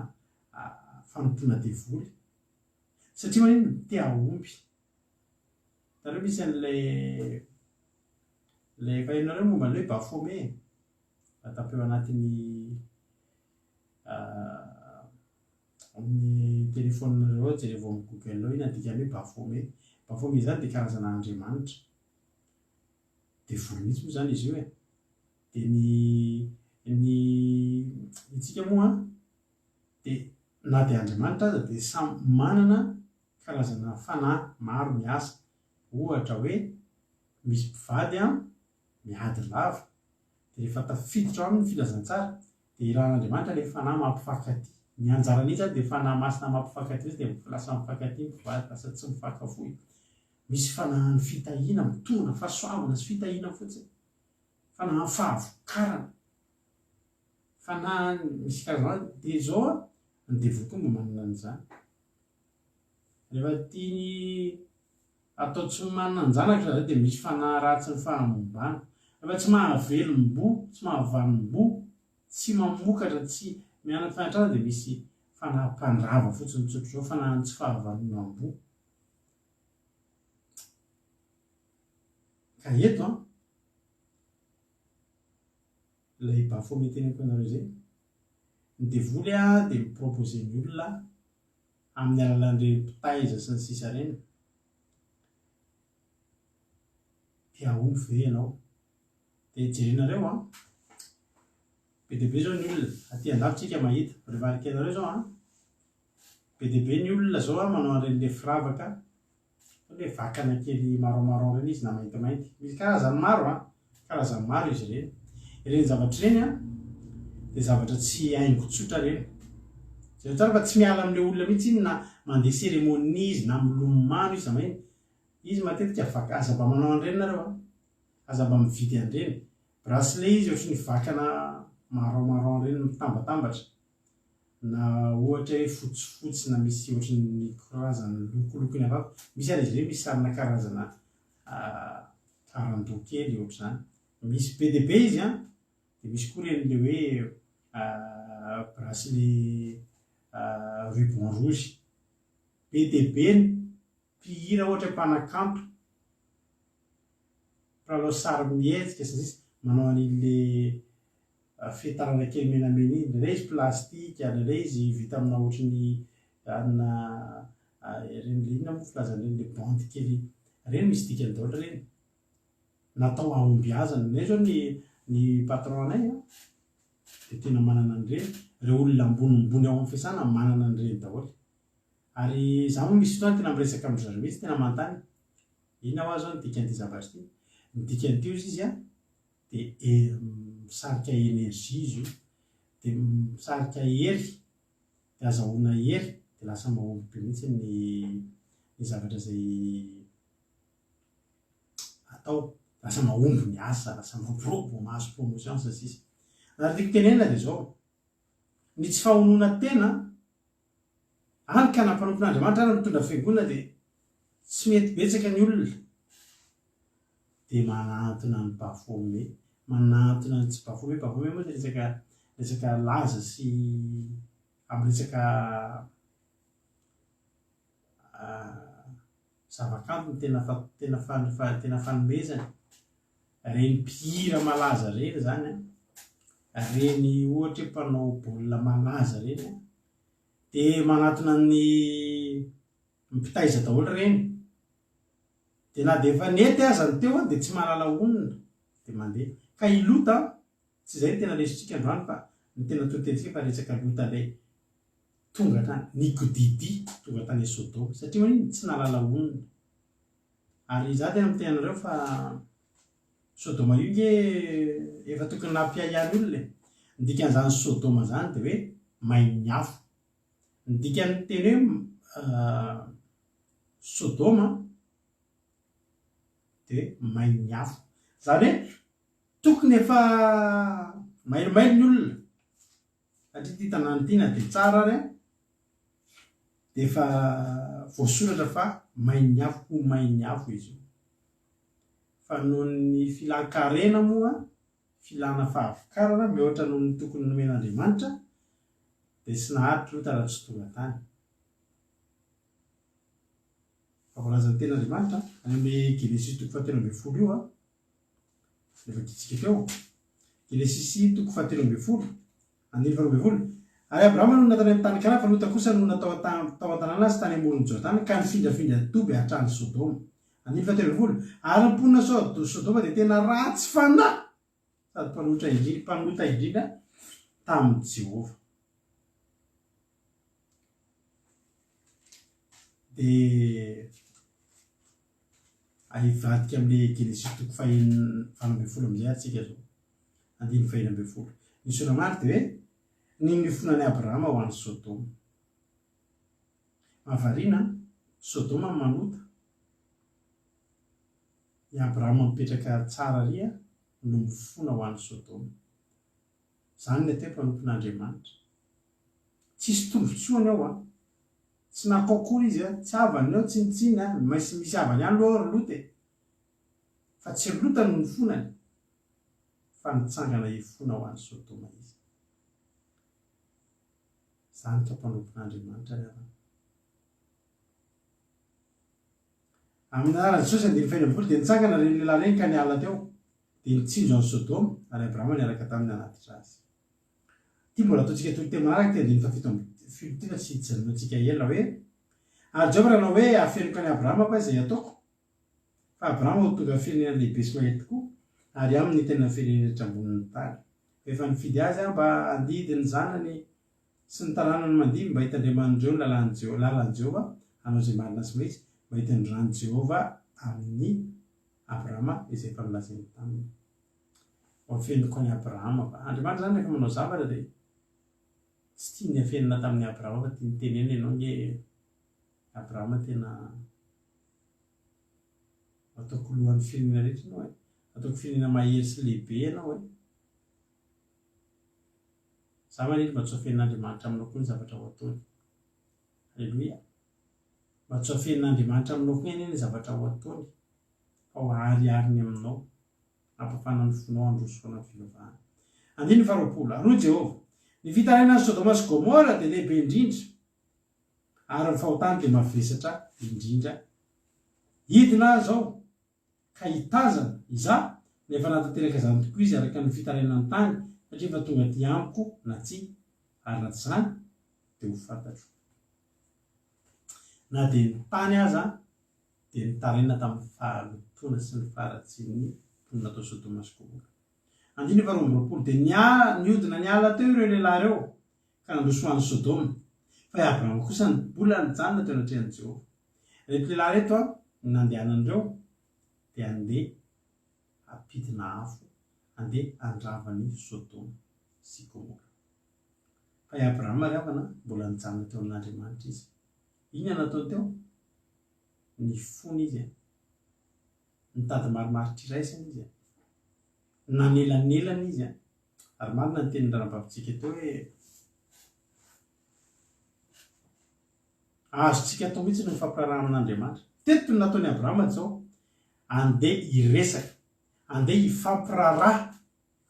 fanompoana devoly satria manino te aomby tareo misy an'lay fahinareo momba an'ilay Baphomet tapeo anatin'ny amin'ny telefoninareo jereo vao amin'ny Google iny andikany hoe Baphomet. Baphomet zany dia karazana andriamanitra devoly mihitsy moa zany izy io dia ny itsika moa dia na dia andriamanitra aza dia samy manana karazana fanahy maro miasa ohatra hoe misy mpivady miady lava dia rehefa tafiditra amin'ny filazantsara dia irahan'Andriamanitra ilay fanahy mampifankatia ny anjarany iny zany dia fanahy masina mampifankatia izy dia lasa mifankatia mpivady lasa tsy mifankafohy misy fanahany fitahiana mitona fahasoavana sy fitahiana fotsiny fanahany fahavokarana fanahany misy karazana dia zao ny devoly koa mba manana an'izany rehefa tiany atao tsy manana anjanaka zany dia misy fanahy ratsy ny fahamombana rehefa tsy mahavelom-bo tsy mahavalom-bo tsy mamokatra tsy mianatra fahatrana dia misy fanahy mpandrava fotsiny tsotro zao fanahany tsy fahavalonam-bo ka eto ilay Baphomet teneniko anareo zay ny devoly dia mipropose ny olona amin'ny alalan'ireny mpitaiza sy ny sisa reny dia aomby ve ianao dia jerenareo be dia be zao ny olona aty andafitsika mahita rehefa arika anareo zao be dia be ny olona zao manao an'ireny le firavaka le vakana kely marron reny izy na maintimainty misy karazany maro karazany maro izy ireny zavatra ireny dia zavatra tsy haingo tsotra reny zay tsara fa tsy miala amin'ilay olona mihitsy iny na mandeha seremonia izy na milomano izy zamainy izy matetika vaka azaba manao an'ireny nareo azaba mividy an'ireny bracelet izy ohatry ny vakana marron reny mitambatambatra na ohatra hoe fotsifotsy na misy ohatry ny karazana lokolokony avako misy ary izy ireny misy sarina karazana karandoha kely ohatry zany misy be dia be izy dia misy koa ren'le hoe bracelet ruban rouge be dia be ny mpihira ohatra mpanakanto mpanao sary mihetsika sy sisa manao an'ile fetarana kely menamena iny ndraindray izy plastika ndraindray izy vita amina ohatry ny anina reny le inona moa filazan'ireny le bandy kely reny misy dikany daholo reny natao ahombiazana nay zao ny patron anay dia tena manana an'ireny ireo olona ambonimbony ao amin'ny fiasana manana an'ireny daholo ary za moa misy fotoana tena miresaka amin'ny zareo mihitsy tena manontany ina ho azy zao ny dikan'ity zavatra ity ny dikan'ity izy dia misarika energia izy io dia misarika hery dia azahoana hery dia lasa mahomby be mihitsy ny zavatra zay atao lasa mahomby ny asa lasa marobo mahazo promotion sy sisa ary tiako tenenina dia zao ny tsy fahonona tena any ka nampanompon'Andriamanitra any mitondra fiangonana dia tsy mety betsaka ny olona dia manantona ny Baphomet manantona ny tsy Baphomet moa dia resaka laza sy amin'ny resaka zavakanto ny tena fanomezany reny mpihira malaza reny zany reny ohatra mpanao baolina malaza reny dia manatona ny mpitaiza daholo reny dia na dia efa nety aza ny teo dia tsy mahalala onona dia mandeha ka ilota tsy izay tena lesitsika androany fa ny tena totentsika fa resaka lota lay tonga tany Nikodidi tonga tany Sodoma satria manino tsy nalala onona. Ary za tena mitenareo fa Sodoma io nge efa tokony nampiaiany olona e. Ny dikan'izany Sodoma zany de hoe mainafo. Ny dikan'ny teny hoe Sodoma de mainafo. Zany hoe tokony efa mailomailo ny olona satria ty tanàna ty na de tsara ary de efa voasoratra fa mainafo izy io. Fa noho ny filan-karena moa filana fahavokarana mihoatra noho ny tokony nomen'Andriamanitra de sy naharitra lota raha tsy tonga tany. Fa voalazan'ny ten'Andriamanitra any amin'ny Genesis 7:10 io efa kitsika teo. Genesis 7:10 ary Abrahama no natany amin'ny tany Kanana fa Lota kosa no natao tao an-tanàna azy tany amoron'ny Jordana ka nifindrafindra doby hatrany Sodoma. 7:10 ary ny mponina Sodoma de tena ratsy fanahy sady mpanota indrindra tamin'i Jehova. De ahivadika amin'le Genesis 5:12 amizay atsika zao 5:12 ny soramary de hoe ny nifonany Abrahama ho an'ny Sodoma. Mahavariana Sodoma manota i Abrahama mipetraka tsara ria no mifona ho an'ny Sodoma. Zany ny atao mpanompon'Andriamanitra. Tsisy tombotsoany ao tsy nakoakory izy tsy avany ao tsinitsiny misy avany any loha Lota fa tsy Lota no nifonany fa nitsangana hifona ho an'ny Sodoma izy. Zany ka mpanompon'Andriamanitra ry amin'ny anarany Jesosy 5:20 de nitsangana reny lehilahy reny ka niala teo de nitsinjo an'ny Sodoma ary Abrahama niaraka taminy anatitra azy. Ty mbola ataontsika toy tena manaraka te 5:7 ty fa tsy hijerenantsika ela hoe ary Jehova ranao hoe afenoko any Abrahama fa izay ataoko fa Abrahama ho tonga firenena lehibe sy mahay tokoa ary aminy tena firenena rehetra ambonin'ny tany. Efa nifidy azy mba handidy ny zanany sy ny taranany mandihy mba hitandremandreo lalan'ny Jehova hanao zay marina sy maizy mba hitandràny Jehova amin'ny Abrahama izay efa nilazainy taminy. Afenoko any Abrahama fa Andriamanitra zany rehefa manao zavatra de tsy tia ny afenina tamin'ny Abrahama fa tia ny teneny ianao nge Abrahama tena ataoko lohan'ny firenena rehetra ianao ataoko firenena mahery sy lehibe ianao za maniry mba tsy afenin'Andriamanitra aminao koa ny zavatra ho ataony. Alleloia. Mba tsy afenin'Andriamanitra aminao koa ny zavatra ho ataony fa ho ariariny aminao ampafana ny fonao androso foana fivavahana. 9:20 Ro Jehova ny fitaraina ny Sodoma sy Gomora de lehibe indrindra ary ny fahotany de mavesatra indrindra. Hidina zao ka hitazana iza nefa natateraka zany tokoa izy araka ny fitarainany tany satria efa tonga ty amiko na tsy ary na tsy zany de ho fantatro. Na de ny tany aza de nitaraina tamin'ny fahalotona sy ny faharatsin'ny mponina tao Sodoma sy Gomora. 9:20 de niodina niala teo ireo lehilahy reo ka nandroso ho an'ny Sodoma fa Abrahama kosa ny mbola nijanona teo anatrehany Jehova. Reto lehilahy reto nandehanan'ireo de andeha ampidina afo andeha andravany Sodoma sy Gomora. Fa Abrahama ry havana mbola nijanona teo amin'Andriamanitra izy. Iny nataony teo ny fony izy nitady marimaritra iraisana izy nanelanelana izy ary marina ny tenin'ny ranabavitsika teo hoe azotsika atao mihitsy no mifampiraraha amin'Andriamanitra. Teto no nataony Abrahama zao andeha iresaka andeha hifampiraraha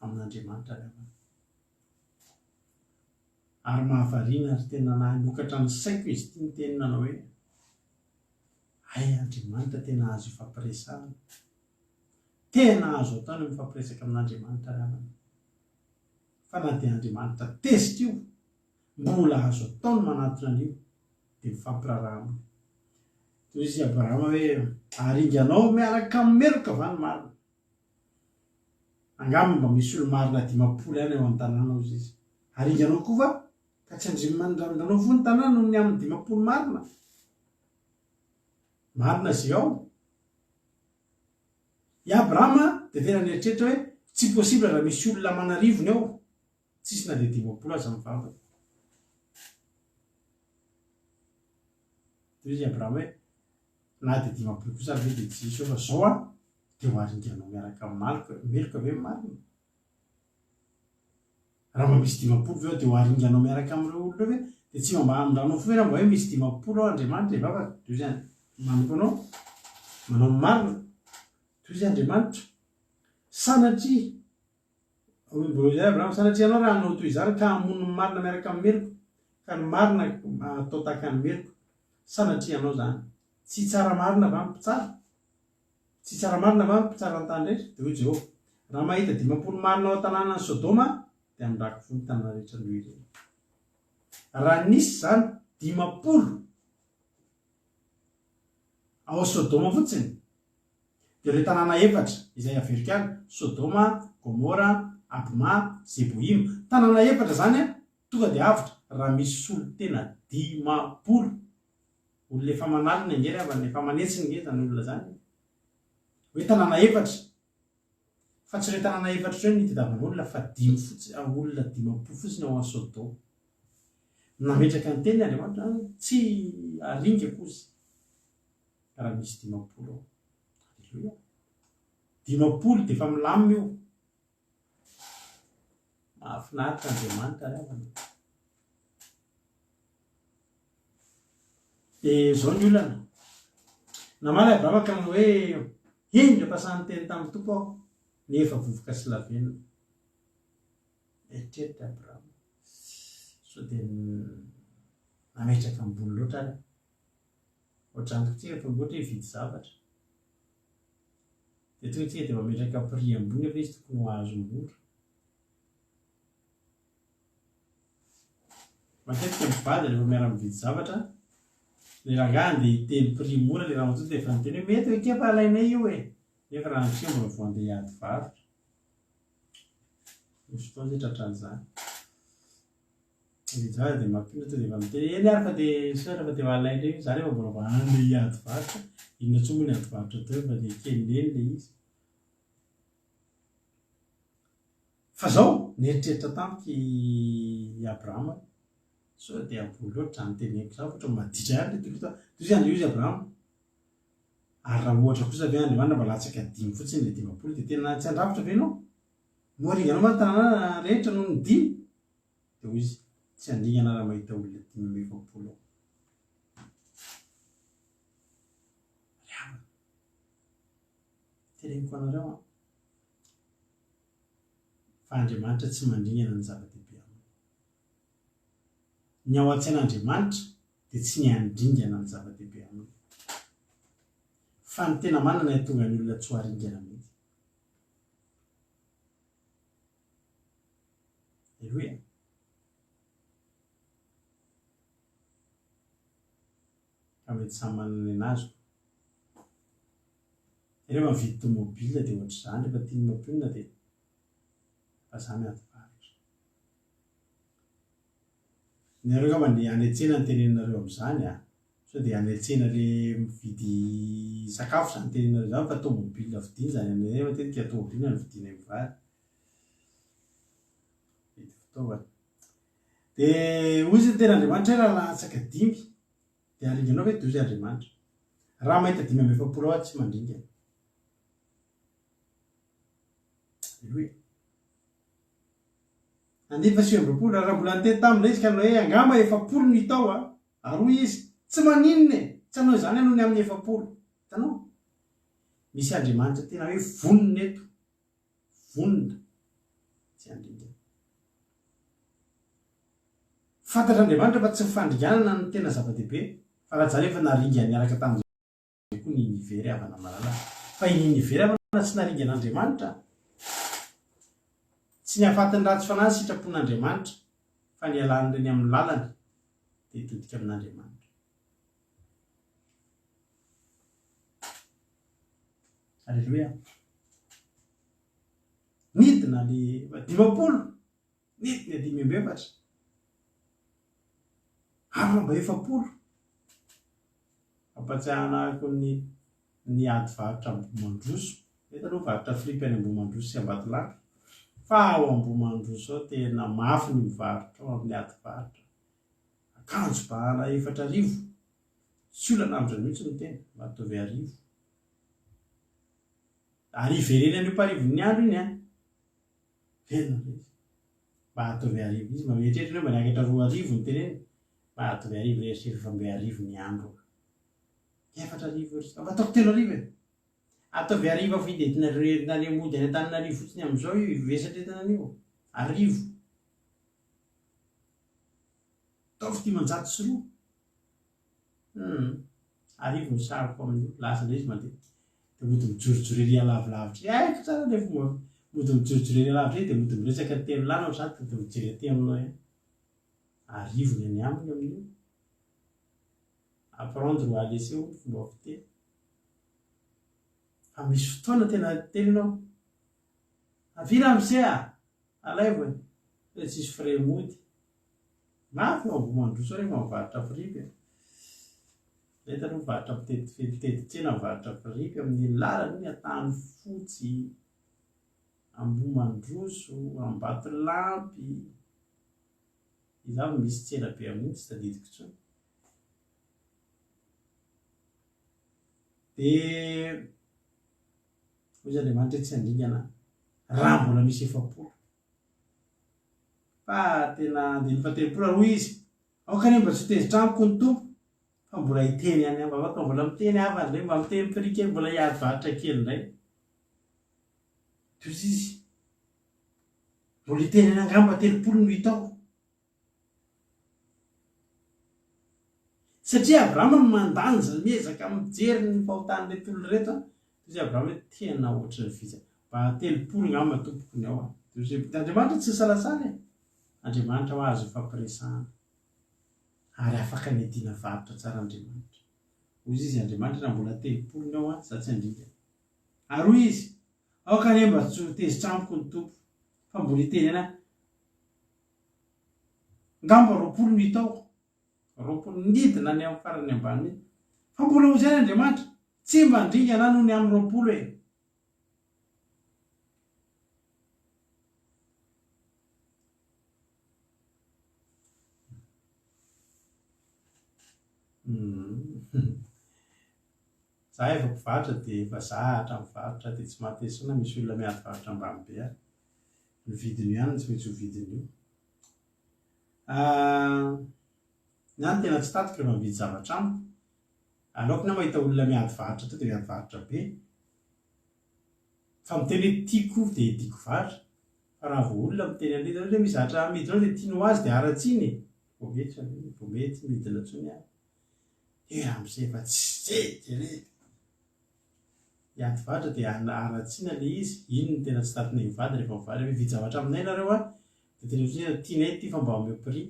amin'Andriamanitra ry havana. Ary mahavariana ary tena nanokatra ny saiko izy ty ny teny nanao hoe ay Andriamanitra tena azo ifampiresahana tena azo atao ny mifampiresaka amin'Andriamanitra ry havana. Fa na de Andriamanitra tezitra io mbola azo atao ny manatona an'io de mifampiraraha aminy. Toy izy Abrahama hoe aringanao miaraka meloka va ny marina. Angamba mba misy olo marina 50 any ao an-tanàna izy. aringanao koa va ka tsy andrimanao fo ny tanàna noho ny amin'ny 50 marina marina zay ao i Abrahama dia tena nieritreritra hoe tsy possible raha misy olona manarivony ao tsisy na dia 50 aza mivavaka izy Abrahama hoe na dia 50 kosa ve dia tsy isy fa zao dia ho aringanao miaraka amin'ny meloka ve marina raha mba misy 50 ve dia ho aringanao miaraka amin'ireo olona ve dia tsy mba andranao fo raha mba hoe misy 50 ao Andriamanitra hivavaka toy izany manoko anao manao ny marina toy izy Andriamanitra sanatria mbola izay Abrahama sanatria ianao raha hanao toy izany ka hamono ny marina miaraka amin'ny meloka ka ny marina atao tahaka ny meloka sanatria ianao zany tsy tsara marina va mpitsara tsy tsara marina va mpitsara ny-tany rehetra dia hoy Jehovah raha mahita 50 marina ao an-tanàna ny Sodoma dia amindrako fo ny tanàna rehetra noho ireny raha nisy zany 50 ao Sodoma fotsiny dia ireo tanàna efatra izay averika any Sodoma, Gomora, Adma, Zeboima tanàna efatra zany tonga dia avitra raha misy olo tena 50 olona efa manalina ngery avy efa manetsiny nge zany olona zany hoe tanàna efatra fa tsy ireo tanàna efatra ireo nitadiavan'olona fa 5 fotsiny olona 50 fotsiny ao amin'ny Sodoma nametraka ny teny Andriamanitra tsy aringa kosa raha misy 50 ao alleluia 50 dia efa milamina io mahafinaritra Andriamanitra ravana dia zao ny olana namaly Abrahama ka hoe indra mpasany teny tamin'ny tompo aho nefa vovoka sy lavenina eritreritra Abrahama so dia nametraka ambony loatra ary ohatrany tsika fa ohatra hividy zavatra dia tonga tsika dia mametraka prix ambony efa izy tokony ho azo mora matetika mivady rehefa miara-mividy zavatra le rangahy dia hiteny prix mora le raha matsony dia efa niteny hoe mety hoe kefa alainay io e nefa raha nysia mbola vo andeha hiady varotra misy fotoana zay tratran'izany zany dia mampina to dia efa miteny eny ary fa dia sara fa dia alainay io zany efa mbola vo andeha hiady varotra inona tsoa moa ny ady varotra teo fa dia kelileny le izy fa zao nieritreritra tampoky Abrahama so dia ambony loatra ny teneko zao ohatra maditra ihany le toy izany izy Abrahama ary raha ohatra kosa ve Andriamanitra mba latsaka 5 fotsiny le 50 dia tena tsy andrafitra ve ianao no aringanao ma tanàna rehetra noho ny 5 dia hoy izy tsy andingana raha mahita olona 50 ao teneniko anareo fa Andriamanitra tsy mandingana ny zava-dehibe aminy ny ao an-tsain'Andriamanitra dia tsy ny andringana ny zava-dehibe aminy fa ny tena manana tonga ny olona tsy ho aringana mihitsy alleluia ka mety samy manana ny anazoko rehefa mividy tomobile dia ohatra izany rehefa tiany mampionina dia fa za miady varotra nareo ngamba ny any an-tsena ny tenenareo amin'izany so dia any an-tsena le mividy sakafo zany tenenareo zany fa tomobile vidiana zany aminay matetika tomobile ny vidiana mivady vidy fitaovana dia hoy izy ny tena Andriamanitra hoe raha latsaka 5 dia aringanao ve dozy Andriamanitra raha mahita 50 ao tsy mandringana alleluia andifa 70 raha mbola niteny tamin'ilay izy ka hanao hoe angamba 70 ny tao aroy izy tsy maninona tsy hanao izany hanao ny amin'ny 70 hitanao misy Andriamanitra tena hoe vonona eto vonona tsy andringana fantatr'Andriamanitra fa tsy mifandringanana ny tena zava-dehibe fa raha zany efa naringana niaraka tamin'izay koa ny nivery havana malala fa iny nivery havana tsy naringan'Andriamanitra tsy ny hafatiny ratsy fanahy sitrapon'Andriamanitra fa ny alan'ireny amin'ny lalany dia hitodika amin'Andriamanitra alleluia midina le 50 nety ny 5 aromba 7 ampatsiahanako ny ady varotra Ambomandroso eto aloha varotra fripy any Ambomandroso sy Ambatolampy fa ao Ambomandroso ao tena mafy ny mivarotra ao amin'ny ady varotra akanjo bahana 4,000 tsy olana amindra mihitsy ny tena matovy 1,000 arivereny an'io parivon'ny andro iny tena mahatovy 1,000 izy mametrehitra hoe maniakatra 2,000 ny teneny mahatovy 1,000 rehetra fa mbe 1,000 ny andro 4,000 ataoko 3,000 ataovy 1,000 fidetina nany mody any an-tanin'Arivo fotsiny amin'izao io ivesatra etanan'io 1,000 ataovy 503 1,000 ny sariko amin'io lasa ndray izy mandeha dia mody mijorojorely alavilavitra aiko tsara nefa mody mijorojorely alavitra dia mody miresaka telo lana ao sady dia mijery aty aminao 1,000 ny aminy amin'io apprendre ou à laisser ao fomba fiteny fa misy fotoana tena tenenao avila am'sea alaivo hoe tsisy frais mody mafy ao Ambomandroso rehefa mivarotra fripy mety aloha mivarotra mitety-tsena mivarotra fripy amin'ny lalana iny Antany Fotsy Ambomandroso Ambatolampy izaho misy tsena be amin'iny tsy tadidiko intsony dia hoy Andriamanitra tsy handingana raha mbola misy 7 fa tena andiny 7 roa izy aoka ane mba tsy tezitra amiko ny tompo fa mbola hiteny any ambavaka mbola miteny hafa ndray mba miteny frikely mbola hiady varotra kely ndray toy izy mbola hiteny any angamba 3 no hitao satria Abrahama no mandanja miezaka mijery ny fahotany reto olona reto toy izay Abrahama hoe tena ohatry ny viza mba 3 ngamba tompokony ao toy izay Andriamanitra tsy salasala Andriamanitra ho azo fampiresahana ary afaka nediana varotra tsara Andriamanitra hoy izy Andriamanitra raha mbola 3 ao za tsy handinga ary hoy izy aoka ane mba tsy tezitra amiko ny tompo fa mbola hiteny ana ngamba 20 no hitao 20 nidina ny amin'ny farany ambany fa mbola ho izay Andriamanitra tsy mba ndringana noho ny amin'ny 20 za efa mpivarotra dia efa zahatra mivarotra dia tsy mahatesona misy olona miady varotra ambany be ary ny vidiny ihany tsy maintsy ho vidiny io ny any tena tsy tatiko rehefa mividy zavatra amiko aleoko na mahita olona miady varotra to dia miady varotra be fa miteny hoe tiako dia tiako varotra fa raha vao olona miteny an'ilay hoe misy zavatra midinao dia tianao azy dia aratsiny vao mety midina intsony ahy raha amin'izay efa tsy jery hiady varotra dia aratsiana ilay izy iny no tena tsy tatiny mivady rehefa mivady hoe vidy zavatra aminay nareo dia tena hoe tianay ty fa mba amin'ny prix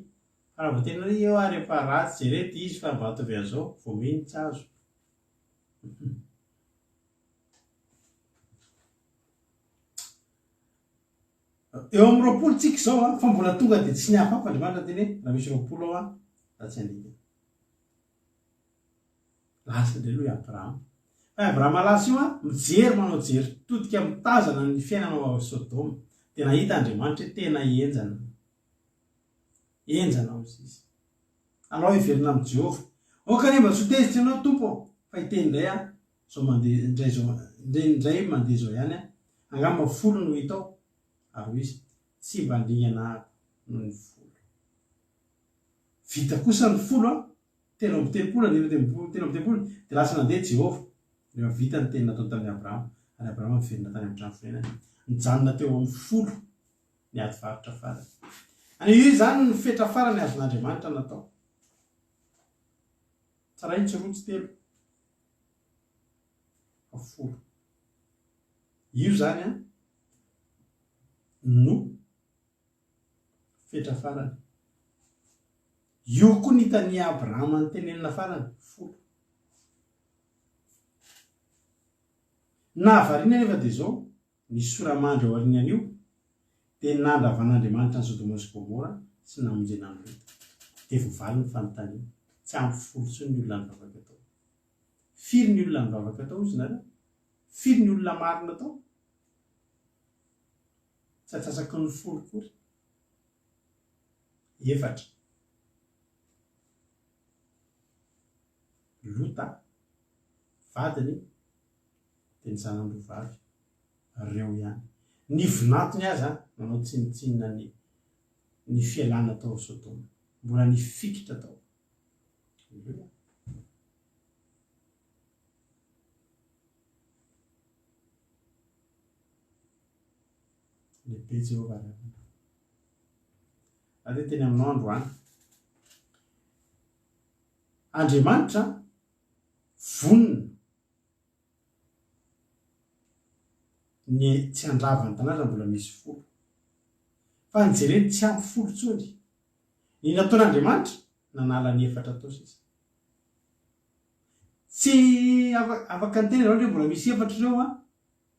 fa raha vao tena hoe eo ary efa ratsy jerety izy fa mba atovy an'izao vao meny tsy azo eo amin'ny 20 tsika izao fa mbola tonga dia tsy niafafa Andriamanitra teny hoe raha misy 20 ao za tsy handingana lasa indray aloha i Abrahama fa Abrahama lasa io mijery manao jery todika mitazana ny fiainana ao Sodoma dia nahita Andriamanitra hoe tena enjana ao izy alao hiverina amin'ny Jehova aoka ane mba tsy ho tezitra ianao tompo fa hiteny indray zao mandeha indray mandeha zao ihany angamba 10 no hitao ary izy tsy mba handingana noho ny 10 vita kosa ny 10 telo amby 30 dia lasa nandeha Jehova rehefa vita ny teny natao tamin'ny Abrahama ary Abrahama miverina tany amin'ny trano fonenany nijanona teo amin'ny 10 ny ady varotra farany any io zany ny fetra farany azon'Andriamanitra natao tsara iny tsy roa tsy telo fa 10 io zany no fetra farany io koa ny hitany Abrahama ny tenenina farany 10 na variana nefa dia zao ny soramandry ao aorianan'io dia nandravan'Andriamanitra ny Sodoma sy Gomora sy namonjena ny Lota. Dia voavaly ny fanontaniana. Tsy ampy folo tsony ny olona nivavaka tao. Firy ny olona nivavaka tao izy nareo? Firy ny olona marina tao? Tsy atsasaky ny folo kory. 4. Lota, vadiny, dia ny zanany roavavy, reo ihany. Ny vinantony aza nanao tsinitsinina ny fialana tao Sodoma. Mbola ny fikitra tao. Lehibe Jehovah ravina. Aty teny amin'ny andro Andriamanitra vonona ny tsy handravany tanàna mbola misy folo. Fa ny jereny tsy ampy folo tsony. Ny nataon'Andriamanitra nanala ny 4 tao sisa. Tsy afaka ny teny raha mbola misy 4 ireo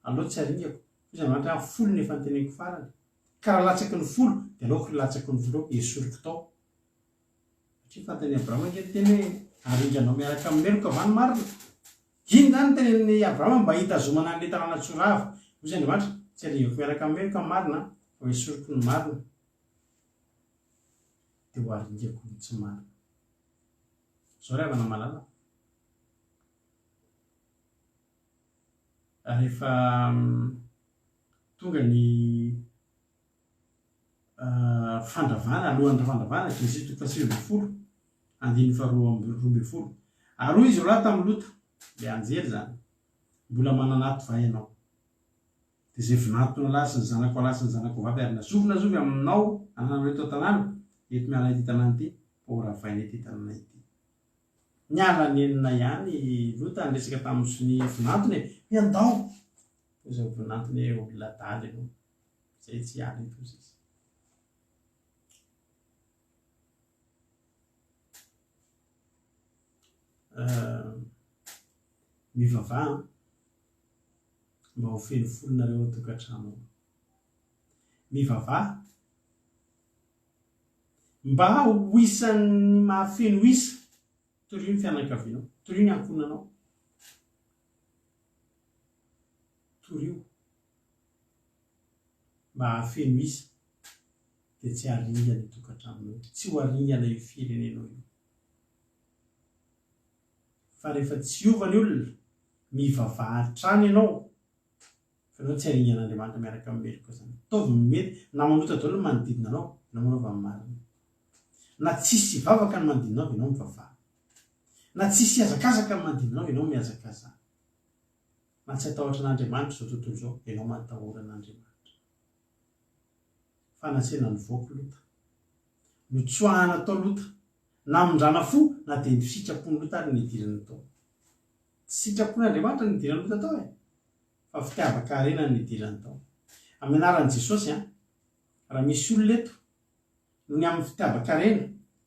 aloha tsy aringako. Izy Andriamanitra folo nefa ny teneniko farany. Ka raha latsaky ny folo dia aleoko latsaky ny folo esoriko tao. Satria fantany Abrahama ange teny hoe aringanao miaraka amin'ny meloka va ny marina. Iny zany tenen'ny Abrahama mba hitazomana an'ilay tanàna tsorava. Izy Andriamanitra tsy aringako miaraka amin'ny meloka marina fa esoriko ny marina. Dia ho aringako ny tsy marina. Zao ry havana malala. Rehefa tonga ny fandravana, alohan'ny fandravana, Genesis 7:20, 2:12. Aroa izy roa tamin'ny Lota, le anjely zany. Mbola mananato va ianao. Dia izay vinantona lasy ny zanako lasy ny zanako vavy ary nazovy aminao ananao eto an-tanàna, eto miala ity tanàna ity, por avaina ity tanàna ity. Niala ny enina ihany Lota niresaka tamin'ny vinantony hoe andao. Izay vinantony hoe olona daly ianao. Izay tsy hiala eto izy. Mivavaha mba ho feno folonareo tokantrano. Mivavaha mba ho isan'ny mahafeno isa. Torio ny fianakavianao, torio ny ankonanao, torio mba hahafeno isa dia tsy haringana ny tokantranonao, tsy ho haringana io firenenao io. Fa rehefa tsy hiova ny olona, mivavaha hatrany ianao, fa ianao tsy haringan'Andriamanitra miaraka amin'ny meloka zany. Taovy mety na manota daholo ny manodidina anao, ianao manaova ny marina. Na tsisy vavaka ny manodidina anao, ianao mivavaha. Na tsisy hazakazaka ny manodidina anao, ianao mihazakazaka. Na tsy atahotra an'Andriamanitra izao tontolo izao, ianao matahora an'Andriamanitra. Fanantsena ny voako Lota. Notsoahana tao Lota. Na mindrana fo, na dia ny sitrapony Lota ary nidirana tao. Tsy sitrapon'Andriamanitra ny nidirana Lota tao e. Fa fitiavaka harena ny nidirana tao. Amin'ny anaran'i Jesosy raha misy olona eto, ny amin'ny fitiavaka harena,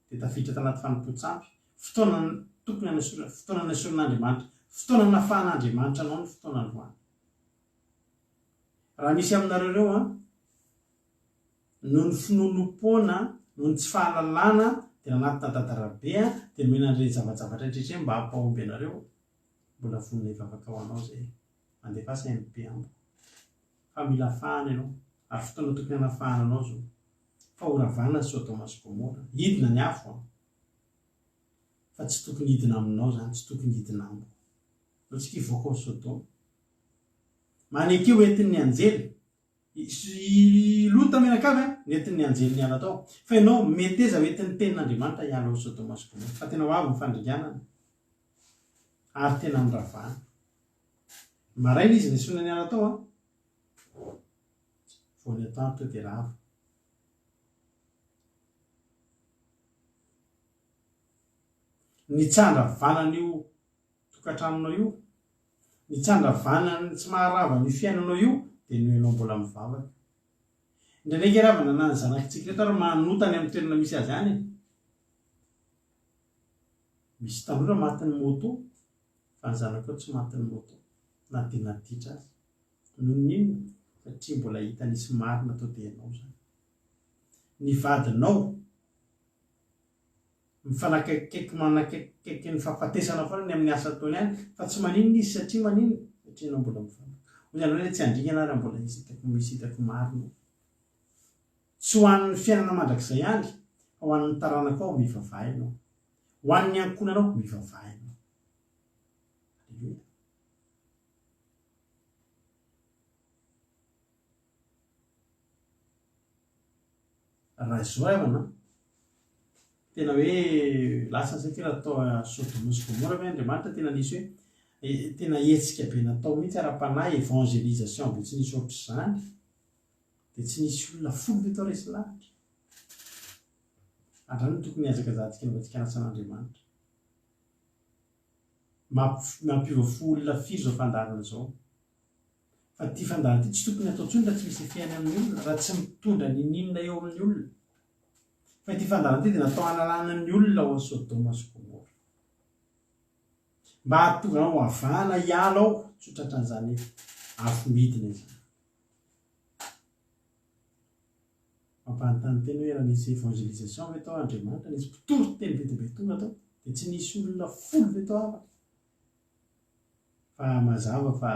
dia tafiditra tanaty fanompoan-tsampy. Fotoana tokony fotoana nasoran'Andriamanitra, fotoana nafahan'Andriamanitra anao ny fotoana androany. Raha misy aminareo ireo noho ny finonom-poana, noho ny tsy fahalalana, dia nanatina tantarabe dia nomena an'ireny zavajavatra rehetra mba hampahomby anareo. Mbola vonona hivavaka ho anao izay andefasa MP ambo. Fa mila fahana ianao, ary fotoana tokony hanafahana anao izao. Fa ho ravana Sodoma sy Gomora, hidina ny afo. Fa tsy tokony hidina aminao zany, tsy tokony hidina ambo. Tsy hivoaka ao Sodoma. Maneky eo entin'ny anjely. Lota menakavy nentin'ny anjely niala tao. Fa ianao meteza entin'ny tenin'Andriamanitra hiala ao Sodoma sy Gomora. Fa tena ho avy ny fandringanana. Ary tena miravana. Maraina izy nesona niala tao vao ny atoandro dia rava. Ny tsandravana tokantranonao io, ny tsandravana tsy maharava ny fiainanao io, dia no ianao mbola mivavaka. Indraindray ravana na ny zanakitsika reto ary manotany amin'ny toerana misy azy any. Misy tanora matin'ny moto, fa ny zanako tsy matin'ny moto. Na dia naditra azy. Noho n'inona? satria mbola hita nisy marina tao tenao zany. Ny vadinao mifanakaiky manakaiky ny fahafatesana foana ny amin'ny asa ataony any fa tsy maninona izy satria maninona satria anao mbola mifana. Hoy zany hoe tsy andringana raha mbola misitako marina. Tsy ho an'ny fiainana mandrakizay ihany, ho an'ny taranaka ao mivavaha ianao, ho an'ny ankonanao mivavaha ianao. Alleluia. Raha izao avana tena hoe lasa satria raha atao Sodoma sy Gomora hoe Andriamanitra tena nisy hoe tena hetsika be natao mihitsy ara-panahy évangélisation be tsy nisy ohatr'izany dia tsy nisy olona folo ve tao resy lahatra. Andrano tokony hiazakazahantsika ny vatsika nasan'Andriamanitra. Mampiovafo olona firy zao fandarana zao. Fa ty fandarana ty tsy tokony atao tsony raha tsy misy fiaina amin'ny olona, raha tsy mitondra ny ninona eo amin'ny olona. Fa ity fandarana ty dia natao hanalana ny olona ao Sodoma sy Gomora. Mba hahatonga anao avahana hiala ao tsotratran'izany afo midina izany. Mampanontany teny hoe raha nisy évangélisation ve tao Andriamanitra, nisy mpitoro teny be dia be tonga tao dia tsy nisy olona folo ve tao afaka. Fa mazava fa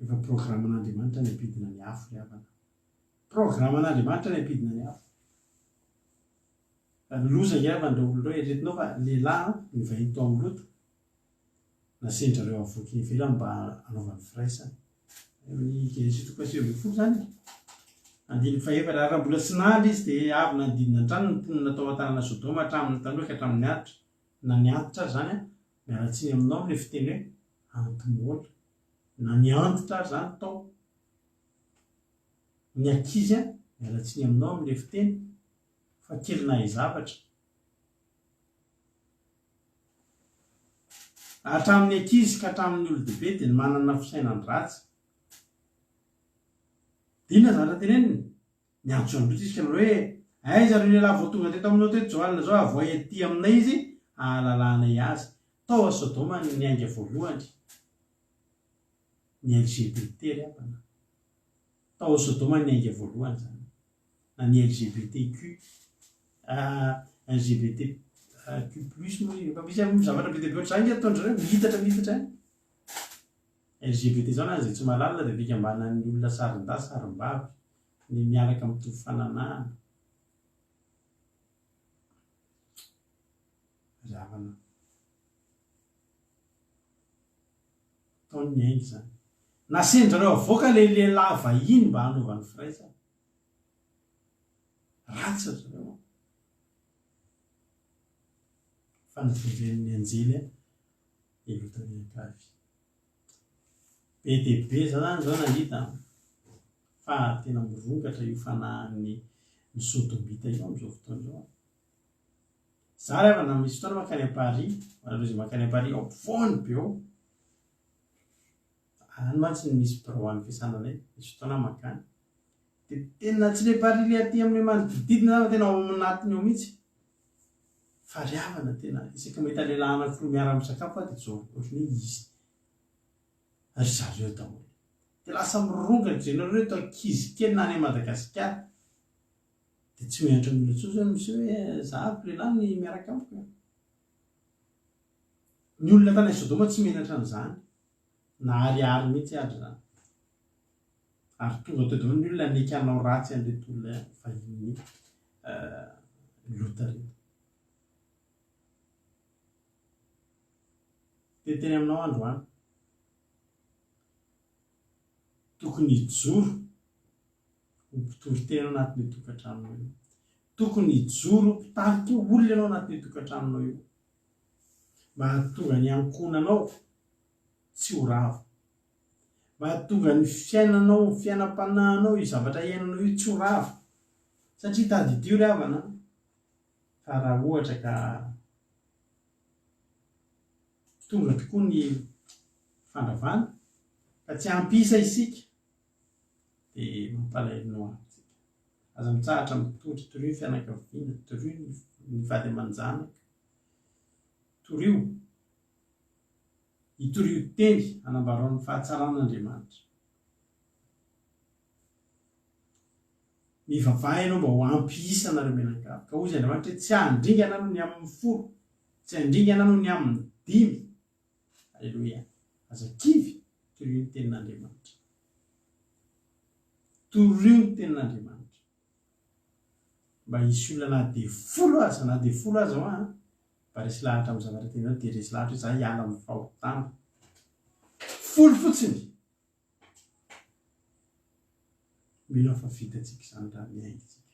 efa programan'Andriamanitra ny ampidina ny afo ry havana. Programan'Andriamanitra ny ampidina ny afo. Loza iavana ireo olona ireo eretinao fa lehilahy ny vahiny tao amin'ny loto nasendra ireo avoky ivelany mba anaovany firaisana. Ny Genesis 3:20 zany andiny faefatra raha mbola tsy nandry izy dia avy nandidina an-trano ny mponina natao an-tanàna Sodoma hatramin'ny tanohy ka hatramin'ny atitra. Na ny antitra azy zany a mialatsiny aminao amin'ilay fiteny hoe antimola. Na ny antitra azy zany tao. Ny ankizy a mialatsiny aminao amin'ilay fiteny fa kely nahay zavatra. Hatramin'ny ankizy ka hatramin'ny olon-dehibe dia manana fisainany ratsy. Inona zany raha teneniny? Miantso androzy izy ka hoe aiza reo lehilahy vao tonga teto aminao teto zao alina zao avoay aty aminay izy ahalalanay azy. Tao a Sodoma ny ainga voalohany ny LGBT ry havana. Tao a Sodoma ny ainga voalohany zany. Na ny LGBTQ LGBTQ+ moa misy zavatra be dia be ohatr'izany izy ataondry reo mihitatra any. LGBT zao na izay tsy mahalala dia fikambanan'ny olona sarin-dahy sarim-bavy ny miaraka mitovy fananahana. Zavana taony ny aingy zany. Nasendra reo avoaka ilay lehilahy vahiny mba hanaovany firaisana. Ratsy zareo. Fa nivonjen'ny anjely elotaniakavy. Be dia be zany zao nahita fa tena mirongatra io fanahin'ny sodomita io amin'izao fotoana izao. Za rehefa na misy fotoana makany à Paris, reo izay makany à Paris ao ampovoany be ao. Any mantsy ny misy birao any fiasananay, misy fotoana makany. Dia tena tsy ilay Paris ilay aty amin'ilay manodidina tena ao aminatiny ao mihitsy. Fa ry havana tena isaka mahita lehilahy anankiroa miara-misakafo dia zao ohatran'ny hoe izy. Ary zareo daholo. Dia lasa mirongatra ianareo reto ankizy kely na any Madagasikara. Dia tsy mianatra mila intsony zany misy hoe zahavy lehilahy ny miaraka amiko. Ny olona tany Sodoma tsy mianatra an'izany. Na ariary mihitsy ary zany. Ary tonga teo daholo ny olona nika hanao ratsy an'ireto olona vahiny lota reto. Dia teny aminao androany. Tokony hijoro ho mpitory-tena ao anatin'ny tokantranonao io. Tokony hijoro mpitarika olona ianao anatin'ny tokantranonao io. Mba hahatonga ny ankonanao tsy ho ravo. Mba hahatonga ny fiainanao, ny fiainam-panahinao, io zavatra iainanao io tsy ho ravo. Satria tadidio ry havana. Fa raha ohatra ka tonga tokoa ny fandravana ka tsy hampisa isika dia mampalahelo azy. Aza mitsahatra mitondry torio fianakaviana, torio ny vady aman-janaka, torio hitorio teny hanambarao ny fahatsaràn'Andriamanitra. mivavaha ianao mba ho ampisanareo menakavy ka ozy Andriamanitra tsy handringana no ny amin'ny folo tsy handringana no ny amin'ny dimy. Alleloia. Aza kivy torio ny tenin'Andriamanitra, torio ny tenin'Andriamanitra mba hisy olona na de folo aza ho mba resy lahatra amin'ny zavatra tenao de resy lahatra hoe za hiala amin'ny fahotana folo fotsiny. Mino fa vitatsika izany raha miaintsika.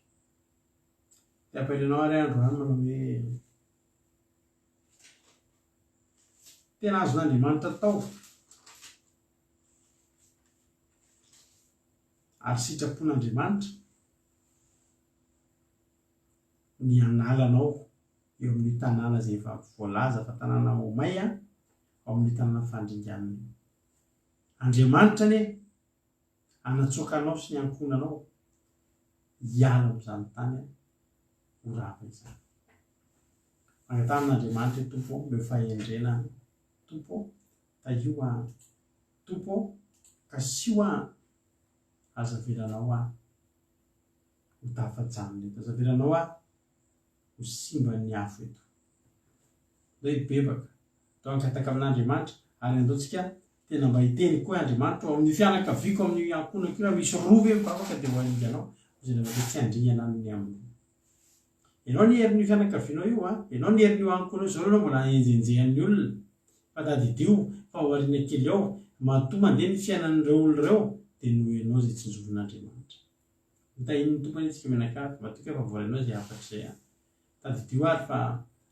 Ty ampelonao ary androany manao hoe tena azon'Andriamanitra tao ary sitrapon'Andriamanitra ny analanao eo amin'ny tanàna izay efa voalaza fa tanàna Homay ao amin'ny tanàna Fandringanana. Andriamanitra anie anatsokanao sy ny ankonanao hiala amin'izany tany ho rava izany. Magnatan'Andriamanitra Tompo mbe fahendrena Tompo taio Tompo ka sio azavelanao ho tafajanona eto, azavelanao ho simba ny afo eto. Ndao hibebaka atao ankataka amin'Andriamanitra ary andaontsika tena mba hiteny koa Andriamanitra ao amin'ny fianakaviako amin'ny ankonako raha misy rova mba afaka dia ho aninganao izy Andriamanitra tsy handringana amin'ny aminy. Ianao ny herin'ny fianakavianao io ianao ny herin'io ankonao izao ianao mbola enjenjehan'ny olona fa tadidio fa ho ariana kely ao matoa mandeha ny fiainan'ireo olona ireo dia noho ianao izay tsinjovin'Andriamanitra. Mitahin'ny tompony antsika menakavy matoa fa voalanao izay afatr'izay tadidio ary fa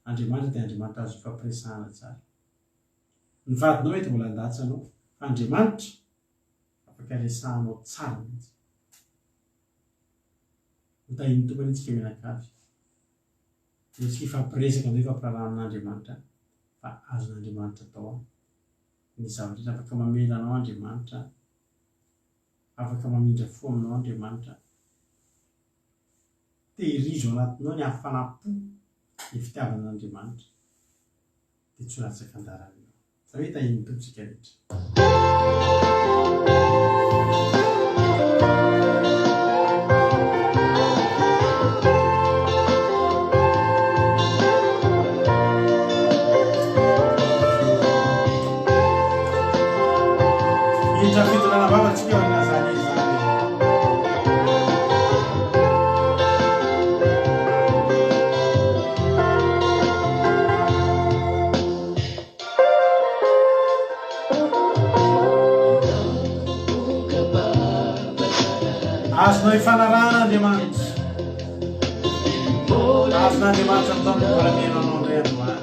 Andriamanitra dia Andriamanitra azo fampiresahana tsara. Ny vadinao eto mbola andatsanao fa Andriamanitra afaka resahanao tsara mihitsy. Mitahin'ny tompony antsika menakavy tsy ifampiresaka amin'izay fampirahana amin'Andriamanitra fa azon'Andriamanitra tao ny zavatra afaka mamela anao Andriamanitra, afaka mamindra fo aminao Andriamanitra, tehirizo anatinao ny hafanapo ny fitiavan'Andriamanitra dia tsy ho latsaka andaranao. Za hoe tahin'ny tompontsika rehetra. Fitolana vava tsika ho nazany izy zany. Azonao hifanarahana Andriamanitra, azon'Andriamanitra ataony mbola mihaino anao indray androany.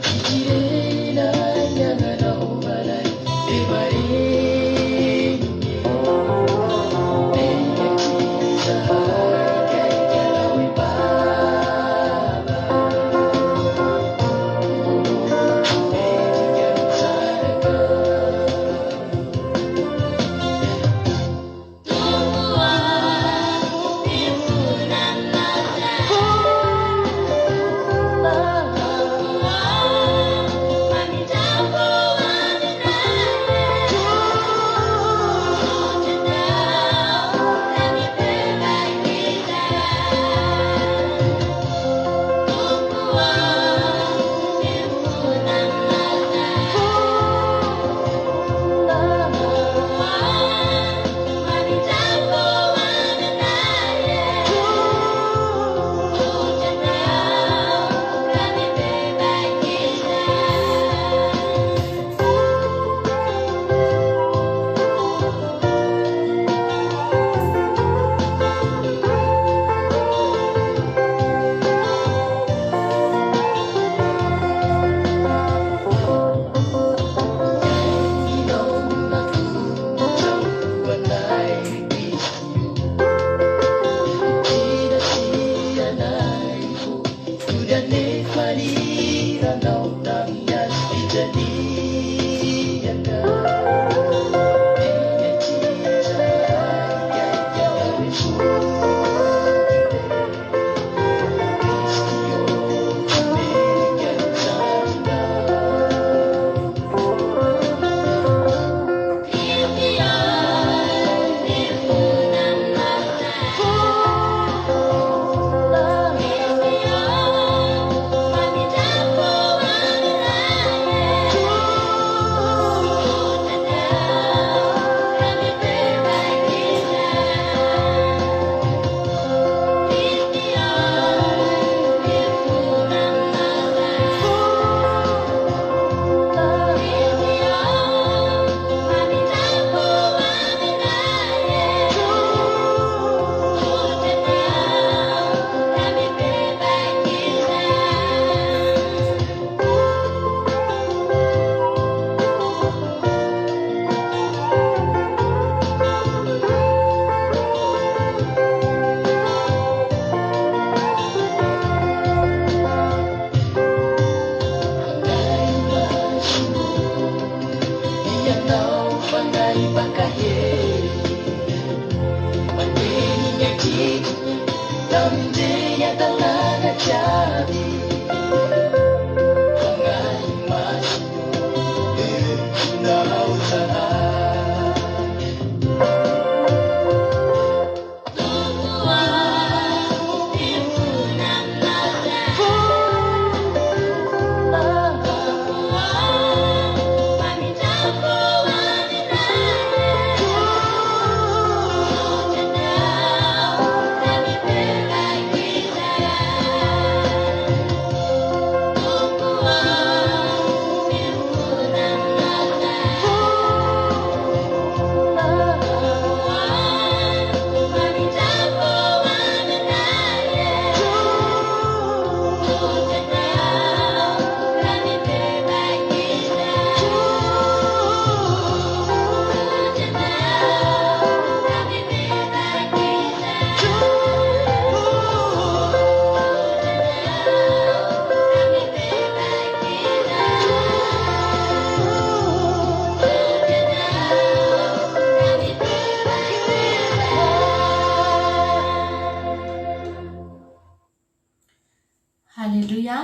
Halleluja.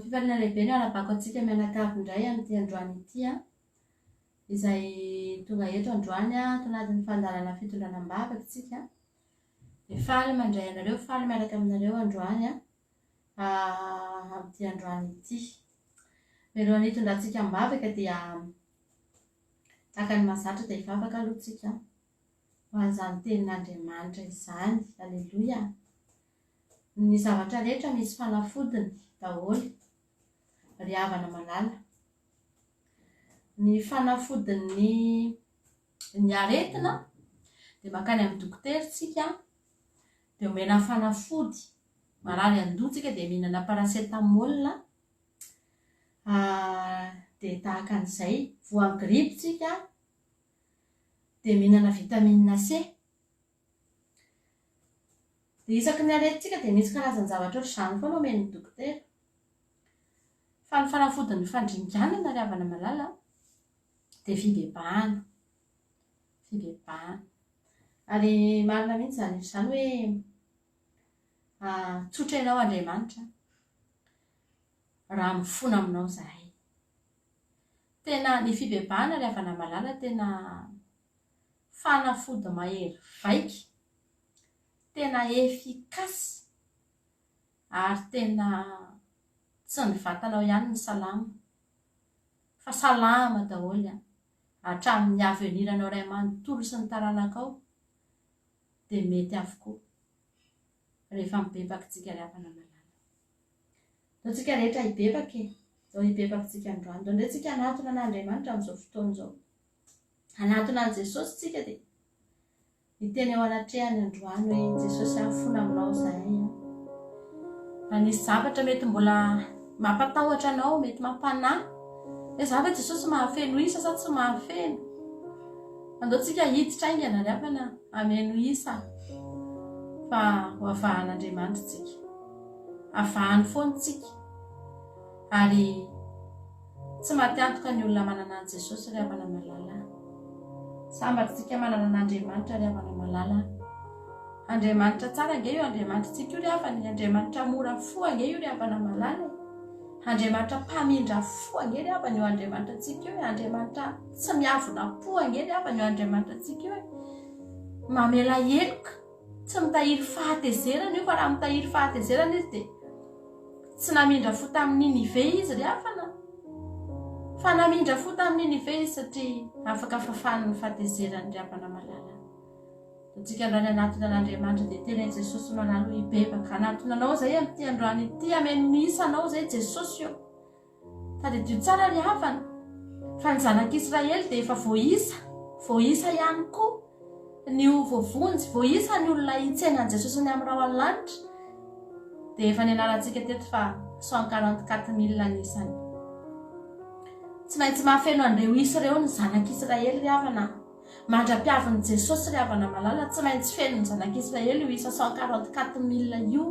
Fifaliana lehibe no anabako antsika mianakavy indray amin'ity androany ity izay tonga eto androany tanatin'ny fandarana fitondranam-bavaka tsika. Dia faly mandray anareo, faly miaraka aminareo androany amin'ity androany ity. Mialohan'ny hitondrantsika am-bavaka dia tahaka ny mahazatra dia hivavaka aloha tsika ho an'izany tenin'Andriamanitra izany. Halleluja. Ny zavatra rehetra misy fanafodiny daholo ry havana malala. Ny fanafodiny ny aretina dia makany amin'ny dokotera tsika dia omena fanafody. Marary an-doha tsika dia mihinana paracetamol dia tahaka an'izay. Voan'ny grippe tsika dia mihinana vitamine C. Dia isaky ny aretintsika dia misy karazany zavatra ohatr'izany foana omen'ny dokotera. Fa ny fanafodiny fandringanana ry havana malala dia fibebahana. Ary marina mihitsy izany hoe tsotra ianao Andriamanitra raha mifono aminao izahay. Tena ny fibebahana ry havana malala tena fanafody mahery vaika, tena efikasy ary tena tsy ny vatanao ihany ny salama fa salama daholo hatramin'ny aveniranao ray amanontolo sy ny taranakao dia mety avokoa rehefa mibebakintsika ry havana malala. Dao tsika rehetra hibebaka dao hibebakintsika androany. Dao indray tsika hanatona an'Andriamanitra amin'izao fotoana izao, hanatona an'i Jesosy tsika dia hiteny ao anatrehany androany hoe Jesosy afono aminao izahay. Anisy zavatra mety mbola mampatahotra anao, mety mampanahy. Hoe zavatra Jesosy mahafeno isa sa tsy mahafeno. Andao tsika hiditra aingana ry havana hameno isa fa ho avahan'Andriamanitra tsika. Avahany foana tsika. Ary tsy matiantoka ny olona manana an Jesosy ry havana malala. Sambatsika manana an'Andriamanitra ry havana malala. Andriamanitra tsara ange io Andriamanitra tsika io ry havana. Andriamanitra mora fo ange io ry havana malala. Andriamanitra mpamindra fo ange ry havana io Andriamanitra tsika io. Andriamanitra tsy miavona po ange ry havana io Andriamanitra tsika io. Mamela heloka, tsy mitahiry fahatezerana io fa raha mitahiry fahatezerana izy dia tsy namindra fo tamin'ny Ninive izy ry havana. Fa namindra fo tamin'ny Ninive izy satria afaka fafana ny fahatezerany ry havana malala. Tsika androany anatona an'Andriamanitra dia tena Jesosy manalo hibebaka. Anatonanao izay amin'ity androany ity, ameno ny isanao izay Jesosy io. Tadidio tsara ry havana fa ny zanak'Israely dia efa voaisa ihany koa ny vovonjy, voaisa ny olona hitsenan'i Jesosy ny amin'ny rao lanitra dia efa nianarantsika teto fa 144,000 ny isany. Tsy maintsy mahafeno andreo isa ireo ny zanak'Israely ry havana. Mandra-piavin'i Jesosy ry havana malala, tsy maintsy feno ny zanak'Israely io isa 144,000 io.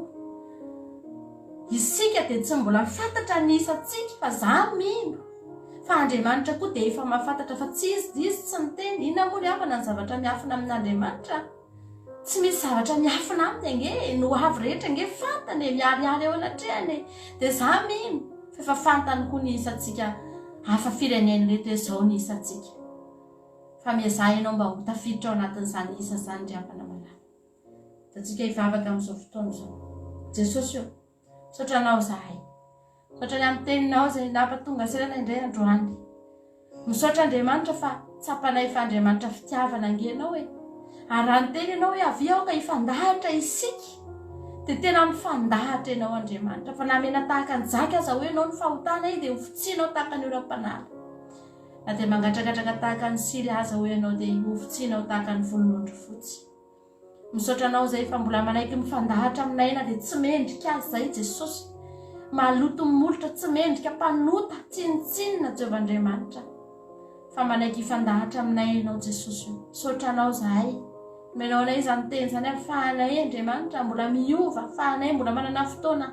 Isika dia tsy mbola fantatra ny isantsika fa za mino. Fa Andriamanitra koa dia efa mahafantatra fa tsy izy tsy miteny. Inona moa ry havana ny zavatra miafina amin'Andriamanitra? tsy misy zavatra miafina aminy ange no avy rehetra nge fantany miariary eo anatrehany dia za mino fefa fantany koa ny isatsika hafa fireneny reto hoe zao ny isatsika fa miazah ianao mba ho tafiditra ao anatin'izany isa zany ry havana malala da tsika hivavaka amin'izao fotoana zao Jesosy io misaotranao zahay misaotra ny amin'ny teninao zay nampatonga selana indray androany misaotra Andriamanitra fa tsapanay fa Andriamanitra fitiavana angenao hoe ary raha nyteny ianao hoe avy ao ka hifandahatra isika dia tena mifandahatra ianao Andriamanitra fa namena tahaka ny jaka aza hoe ianao ny fahotana dia hofitsianao tahaka ny oram-panala na dia mangatragatraka tahaka ny sily aza hoe ianao dia hofitsianao tahaka ny volon'ondry fotsy misaotranao zay fa mbola manaiky mifandahatra aminay na dia tsy mendrika azy zay Jesosy maloto molotra tsy mendrika mpanota tsinitsinina Jehovahandriamanitra fa manaiky hifandahatra aminay ianao Jesosy misaotranao zahay menao anay izany teny zany afahanay Andriamanitra mbola miova fahanay mbola manana fotoana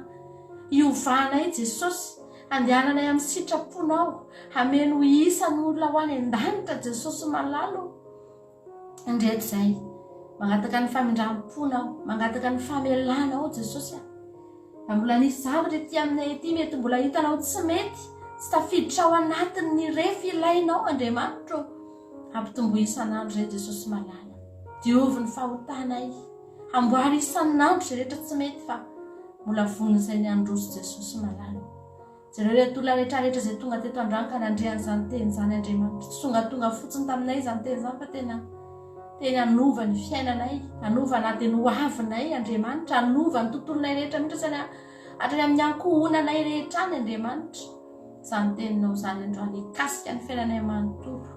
iovanay Jesosy andehananay amin'ny sitraponao hameno isan'ny olona ho any an-danitra Jesosy malalo indreto zay mangataka ny famindram-ponao mangataka ny famelanao Jesosy fa mbola nisy zavatra ety aminay ety mety mbola hitanao tsy mety tsy tafiditra ao anatin'ny refy ilainao Andriamanitra ampitombo isan'andro zay Jesosy malala diovy ny fahotanay amboary isan'andro zay rehetra tsy mety fa mbola vonizay ny androso Jesosy malala zareo reto olona rehetrarehetra zay tonga teto androany ka nandrehan'izany teny zany Andriamanitra tsy tonga fotsiny taminay izany teny zany fa teny anova ny fiainanay anova anaty ny hoavinay Andriamanitra anova ny tontolonay rehetra mihitsy zany hatrany amin'ny ankohonanay rehetra any Andriamanitra zany teninao zany androany hikasika ny fiainanay manontolo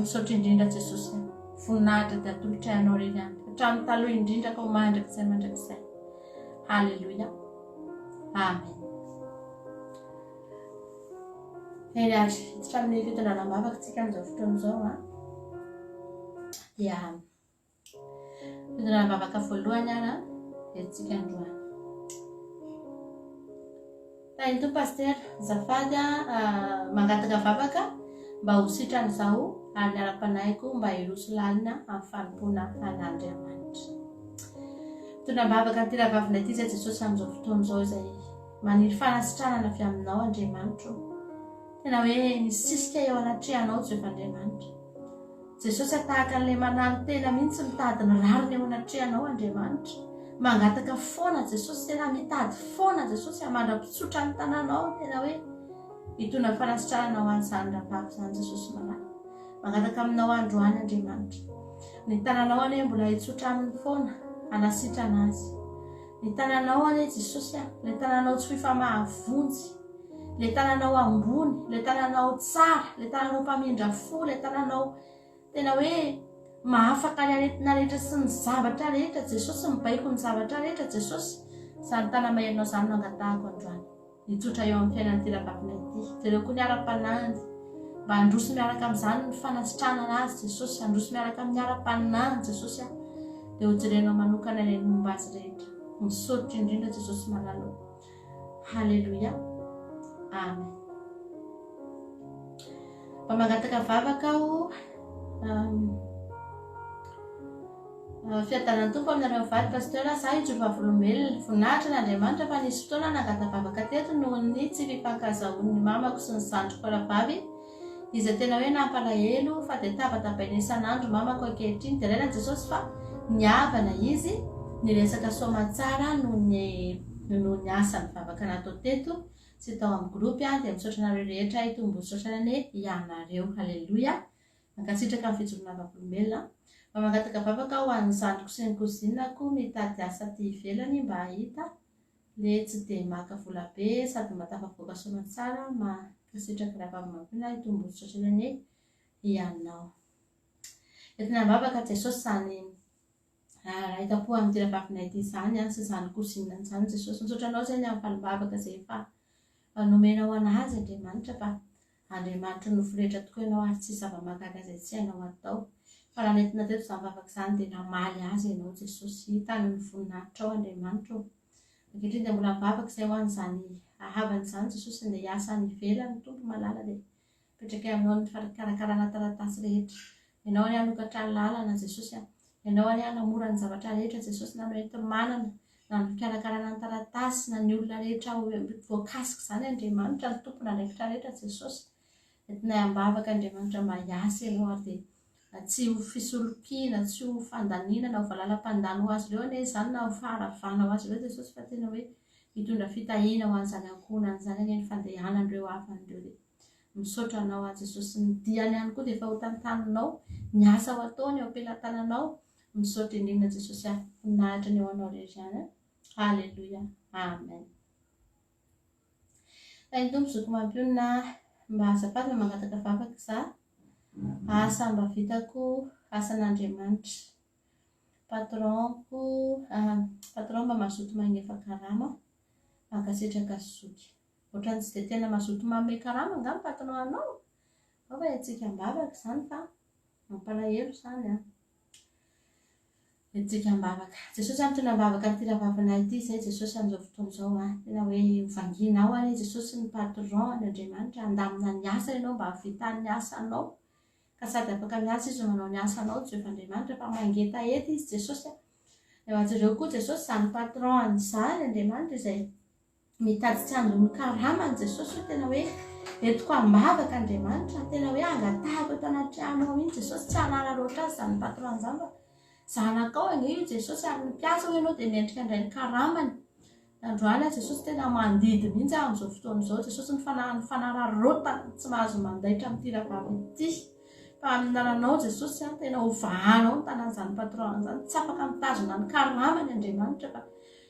misaotra indrindra Jesosy voninahitra dia atolotra ianao reny any hatramin'ny taloha indrindra ka ho mandrakizay mandrakizay halleluia amen eny ary hiditra amin'ny fitondrana-bavaka tsika amin'izao fotoana izao dia fitondrana-bavaka voalohany ara entsika androany tainto paster zafady mangataka vavaka mba ho sitran'izao ary niara-panahyko mba hiroso lalina amin'ny fanompona an'Andriamanitra fitondrana-bavaka ny tena-vavina ity zay Jesosy amin'izao fotoana izao izay maniry fanasitranana avy aminao Andriamanitra tena hoe nisisika eo anatrehanao Jehovahandriamanitra Jesosy tahaka an'ilay manano tena mihitsy mitady ny rariny eo anatrehanao Andriamanitra mangataka foana Jesosy tena mitady foana Jesosy amandra-pitsotra ny tananao tena hoe hitondra fanasitranana ho an'izany rahavavy zany Jesosy malala mangataka aminao androany Andriamanitra ny tananao ane mbola hitsotra amin'ny foana anasitrana azy ny tananao ane Jesosy le tananao tsy fifamahavonjy le tananao ambony le tananao tsara le tananao mpamindra fo le tananao tena hoe mahafaka ny aretina rehetra sy ny zavatra rehetra Jesosy mibaiko ny zavatra rehetra Jesosy zany tanamainao zany nangatahako androany hitsotra eo amin'ny fiainan'ny tena-vavina ity zareo koa niara-panandy mba androso miaraka amin'izany ny fanasitranana azy Jesosy androso miaraka amin'ny ara-paninany Jesosy dia hojerenao manokana ny momba azy rehetra misaotra indrindra Jesosy malalo halleluia amen mba mangataka vavaka aho fiadanany tompo aminareo vady pasteur za ijovavolombelona voninahitra n'Andriamanitra fa nisy fotoana nangata vavaka teto noho ny tsy fifankazahon'ny mamako sy ny zandriko rahavavy izay tena hoe nampalahelo fa dia tapatapaina isan'andro mamako ankehitriny dia raina Jesosy fa niavana izy niresaka soamatsara noho ny asany vavaka natao teto sy tao amin'ny gropy dia misaotra anareo rehetra hitombo misaotra ny ianareo halleluia mankasitraka amin'ny fijoroana vavolombelona mba mangataka vavaka ho an'ny zandriko sy ny kozinako mitady asa ty ivelany mba hahita le tsy dia maka vola be sady mba tafavoaka soamatsara mankasitraka rahavavy mampina hitombo misaotra ny ianao entina vavaka Jesosy zany raha hitapo amin'ny tena-vavina ity zany sy zany kozinany zany Jesosy misaotra anao zay ny amin'ny falim-bavaka zay efa nomenao anazy Andriamanitra fa Andriamanitra noforetra tokoa ianao ary tsy zava-mahagaga zay tsy hainao atao fa raha nentina teto izany vavaka izany dia namaly azy ianao Jesosy hitany ny voninahitra ao Andriamanitra ankehitriny dia mbola mivavaka izay ho an'izany ahavany izany Jesosy dia hiasa ny ivelany tompo malala dia petraka aminao ny fikarakarana taratasy rehetra ianao ny hanokatra ny lalana Jesosy ianao any hanamora ny zavatra rehetra Jesosy, na ny manana na ny fikarakarana ny taratasy na ny olona rehetra voakasika izany Andriamanitra, ny tompona andraikitra rehetra Jesosy. Entinay ambavaka Andriamanitra mahiasy ianao ary dia tsy ho fisolokiana, tsy ho fandaninana ho valalam-pandany ho azy ireo anie izany na ho faharavana ho azy ireo Jesosy, fa tena hoe hitondra fitahiana ho an'izany ankonany izany anie ny fandehanan'ireo avan'ireo. Dia misaotra anao a Jesosy, ny diany ihany koa dia efa ho tantaninao, ny asa ho ataony eo am-pelantananao. Misaotra indrindra Jesosy voninahitra ny eo anao rehetra ihany. Halleluja, amen. Ny tompo zoko mampionina mba azafady mba mangataka vavaka za, asa mba vitako asan'Andriamanitra. Patron mba mazoto magnefa karama, mankasitraka zoky. Ohatrany tsy dia tena mazoto manome karama nga ny patron anao, fa etsika ambavaka izany fa mampalahelo izany a. Etsika ambavaka. Jesosy any tona ambavaka ny tiravavana ity izay Jesosy amin'izao fotoana izao a. Tena hoe vanginao any Jesosy ny patron ny Andriamanitra, andamina ny asa ianao mba hahavitany ny asanao. Ka sady afaka miasa izy manao ny asanao Jehovahandriamanitra, fa mangetaeta izy Jesosy. Eo azy koa Jesosy izany patron izany Andriamanitra izay mitady tsy androny karamany Jesosy, tena hoe entiko ambavaka Andriamanitra, tena hoe angatahako eto anaty anao iny Jesosy, tsy hanala loatra azy izany patron izany fa zanakao anga io Jesosy, ary nipiasa ho ianao dia miendrika indray ny karamany. Androany Jesosy tena mandidy mihitsy amin'izao fotoana izao Jesosy, ny fanararotana tsy mahazo mandaitra amin'ny tiravava ity. Fa amin'ny anaranao Jesosy tena hovahanao ny tanan'izany patron izany, tsy afaka mitazona ny karamany Andriamanitra, fa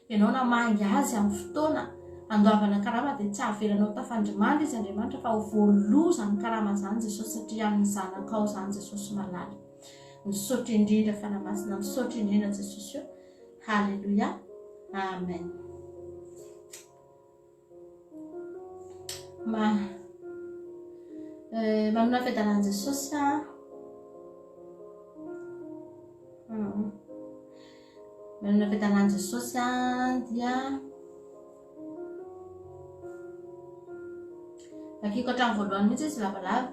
ianao namangy azy amin'ny fotoana andoavana karama dia tsy avelanao tafandrimana izy Andriamanitra, fa ho voaloza ny karama izany Jesosy, satria amin'ny zanakao izany Jesosy malala. Misaotra indrindra fanamasina, misaotra indrindra Jesosy io. Halleluja, amen. Manona fiadanan'i Jesosy manona fiadanan'i Jesosy dia akiko hatramin'ny voalohany mihitsy izy lavalava.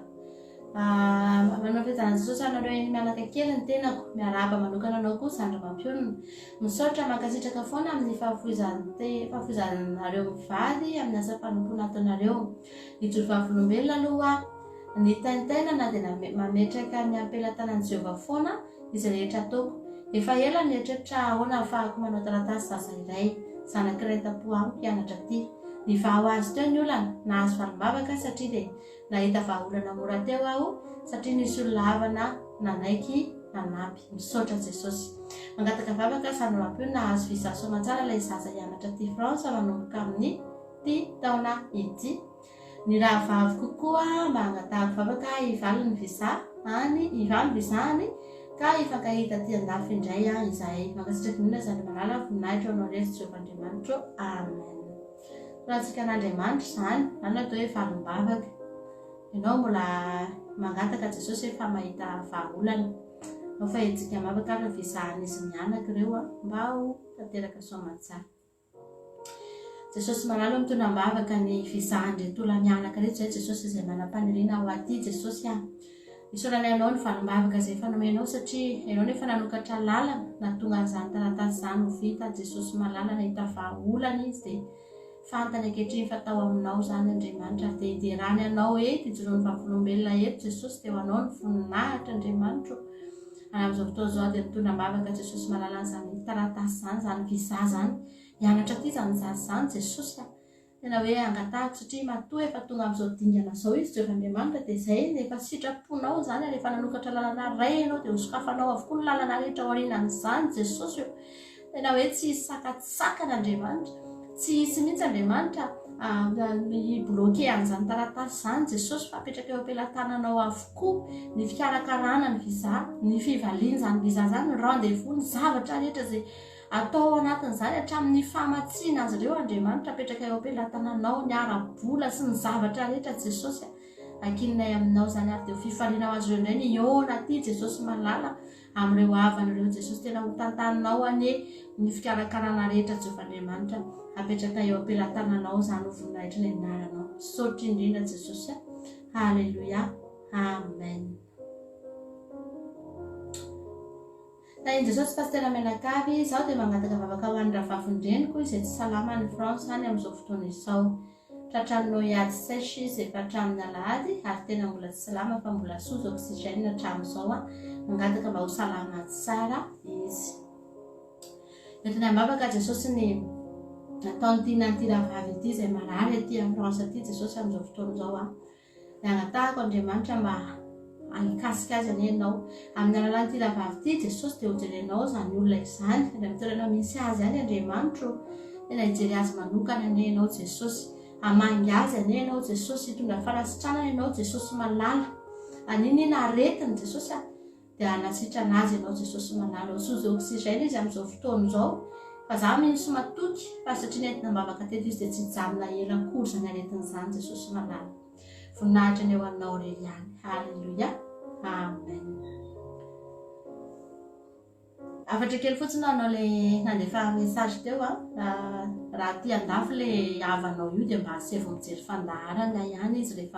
Manao fiadanan'i Jesosy anareo mianaka kely ny tenako, miarahaba manokana anao koa Zandry Mampionina. Misaotra mankasitraka foana amin'ny fahafoizanareo mivady amin'ny asa mpanompoana ataonareo. Ijoro vavolombelona aloha ny taintainana dia mametraka ny ampelantanan'i Jehovah foana izay rehetra ataoko. Efa ela ny eritreritra ahoana ahafahako manao taratasy zaza iray, zanak'iray tampo amiko hianatra aty. Ny vaho azy teo ny olana, nahazo valim-bavaka satria dia nahita vahaolana mora teo aho, satria nisy olona havana nanaiky nanampy. Misaotra Jesosy. Mangataka vavaka Zandry Mampionina nahazo visa soamantsara ilay zaza hianatra aty France manomboka amin'ny ty taona ity. Ny raha vavy kokoa mba hangatahako vavaka hivaly ny visa any ka hifankahita aty andafy indray izahay. Mankasitraka indrindra Zandry malala voninahitra ho anao rery Jehovahandriamanitra, amen. Rahantsika an'Andriamanitra izany, izany atao hoe valim-bavaka. Ianao mbola mangataka Jesosy efa mahita vahaolana, ao fa etsika ambavaka ary ny vizahan'izy mianaka ireo mba ho tanteraka soamantsara. Jesosy malala mitondra ambavaka ny vizahan'ireto olona mianaka reto izay Jesosy izay manam-paniriana ho aty Jesosy isaorana ianao ny valim-bavaka izay fanomenao, satria ianao nefa nanokatra lalana nahatonga an'izany taratasy izany ho vita. Jesosy malala nahita vahaolana izy dia fantany ankehitriny fatao aminao izany Andriamanitra, dia hiderany anao eto ijoroan'ny vavolombelona eto Jesosy, dia ho anao ny voninahitra Andriamanitra. Amin'izao fotoana izao dia mitondra ambavaka Jesosy malala an'izany taratasy izany, izany visa izany hianatra aty izany zaza izany Jesosy. Tena hoe angatahako satria matoa efa tonga amin'izao dingana izao izy Jehovahandriamanitra, dia izay efa sitraponao izany ary efa nanokatra lalana iray ianao dia hosokafanao avokoa ny lalana rehetra aorianan'izany Jesosy io. Tena hoe tsy hisy sakatsakana Andriamanitra, tsy hisy mihitsy Andriamanitra bloqué an'izany taratasy izany Jesosy, fa apetraka eo am-pelantananao avokoa ny fikarakarana ny visa, ny fivaliana izany visa izany, ny rendez-vous, ny zavatra rehetra izay atao anatin'izany hatramin'ny famatsiana azy ireo Andriamanitra, apetraka eo am-pelantananao ny ara-bola sy ny zavatra rehetra Jesosy. Ankininay aminao izany ary dia ho fifalianao azy ireo indray ny iona aty Jesosy malala amin'ireo havan'ireo Jesosy, tena ho tantaninao anie ny fikarakarana rehetra Jehovahandriamanitra, apetraka eo am-pelantananao izany ho voninahitra ny anaranao. Misaotra indrindra Jesosy. Halleluja, amen. Tain'i Jesosy pasitera Menakavy, izaho dia mangataka vavaka ho an'ny ravavondreniko izay tsy salama ny France any amin'izao fotoana izao. Tratran'ny noyade sèche izy efa hatramin'ny alahady ary tena mbola tsy salama fa mbola sozo oxygène hatramin'izao mangataka mba ho salama tsara izy. Entiny ambavaka Jesosy ny nataony tianan'ity rahavavy ity izay marary aty amin'ny France aty Jesosy amin'izao fotoana izao dia agnatahako Andriamanitra mba hanikasika azy any ianao amin'ny alalan'ity rahavavy ity Jesosy dia hojerenao izany olona izany any amin'ny toerana misy azy any Andriamanitra tena hijery azy manokana any ianao Jesosy, hamangy azy any ianao Jesosy, hitondra falasitranana ianao Jesosy malala aninina aretiny Jesosy dia hanasitrana azy ianao Jesosy malala, sozo oxygène izy amin'izao fotoana izao fa za mihintsy matoky fa satria nentina mbavaka teto izy dia tsy hijanona ela akory izany aretin'izany Jesosy malala. Voninahitra ny eo aminao irery ihany. Halleluia. Amen. Afatra kely fotsiny anao le nandefa message teo raha ty andafy le havanao io dia mba sevo mijery fandaharana ihany izy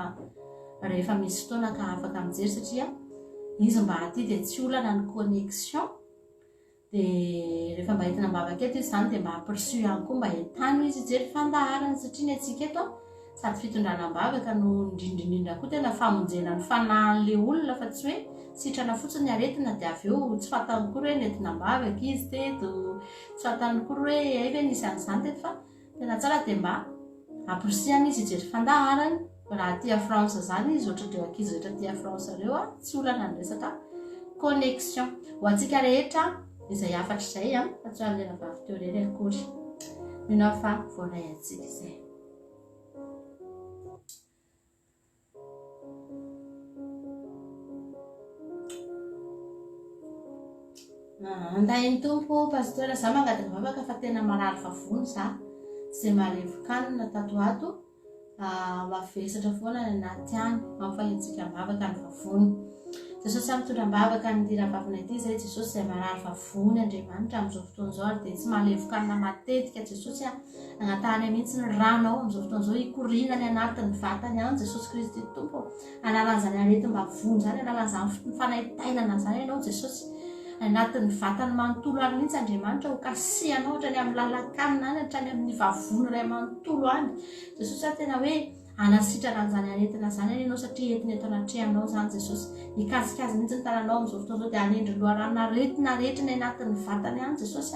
rehefa misy fotoana ka afaka mijery satria izy mba aty dia tsy olana ny connexion dia rehefa mba hitina mbavaka eto izy zany dia mba aperçu ihany koa mba entany izy hijery fandaharana satria ny atsika eto sady fitondrana mbavaka no indrindrindrindra koa tena famonjena ny fanahin'le olona fa tsy hoe sitrana fotsiny aretina dia avy eo tsy fantany kory hoe nentina mbavaka izy teto, tsy fantany kory hoe ay ve nisy an'izany teto fa tena tsara dia mba aperçu izy hijery fandaharana. Raha tia France zany izy ohatrareo ankizy rehetra tia France ireo tsy olana ny resaka connexion ho antsika rehetra izay afatra izay fa tsy hoan'le rahavavy teo irery akory. Mino fa voaray antsika izay. Andahin'ny tompo pasitera za mangataka vavaka fa tena marary vavony za izay malevokanina tato ato mavesatra foana ny anaty any mampifahitsika mbavaka ny vavony. Jesosy mitondra mbavaka ny rahavavina ity izay Jesosy izay marary vavony Andriamanitra amin'izao fotoana izao ary dia tsy malevokanina matetika Jesosy agnatahany mihitsy ny rano ao amin'izao fotoana izao hikoriana ny anatin'ny vatany any Jesosy Kristy tompo analany izany aretim-bavony zany, analany izany fanahitainana zany ianao Jesosy anatin'ny vatany manontolo any mihitsy Andriamanitra ho kasihanao hatrany amin'ny lalakanina any hatrany amin'ny vavony iray manontolo any Jesosy tena hoe anasitrana an'izany aretina zany any ianao satria entiny eto anatrehanao zany Jesosy hikasika azy mihitsy ny tananao amin'izao fotoana izao dia hanendry loharano aretina rehetra ny anatin'ny vatany any Jesosy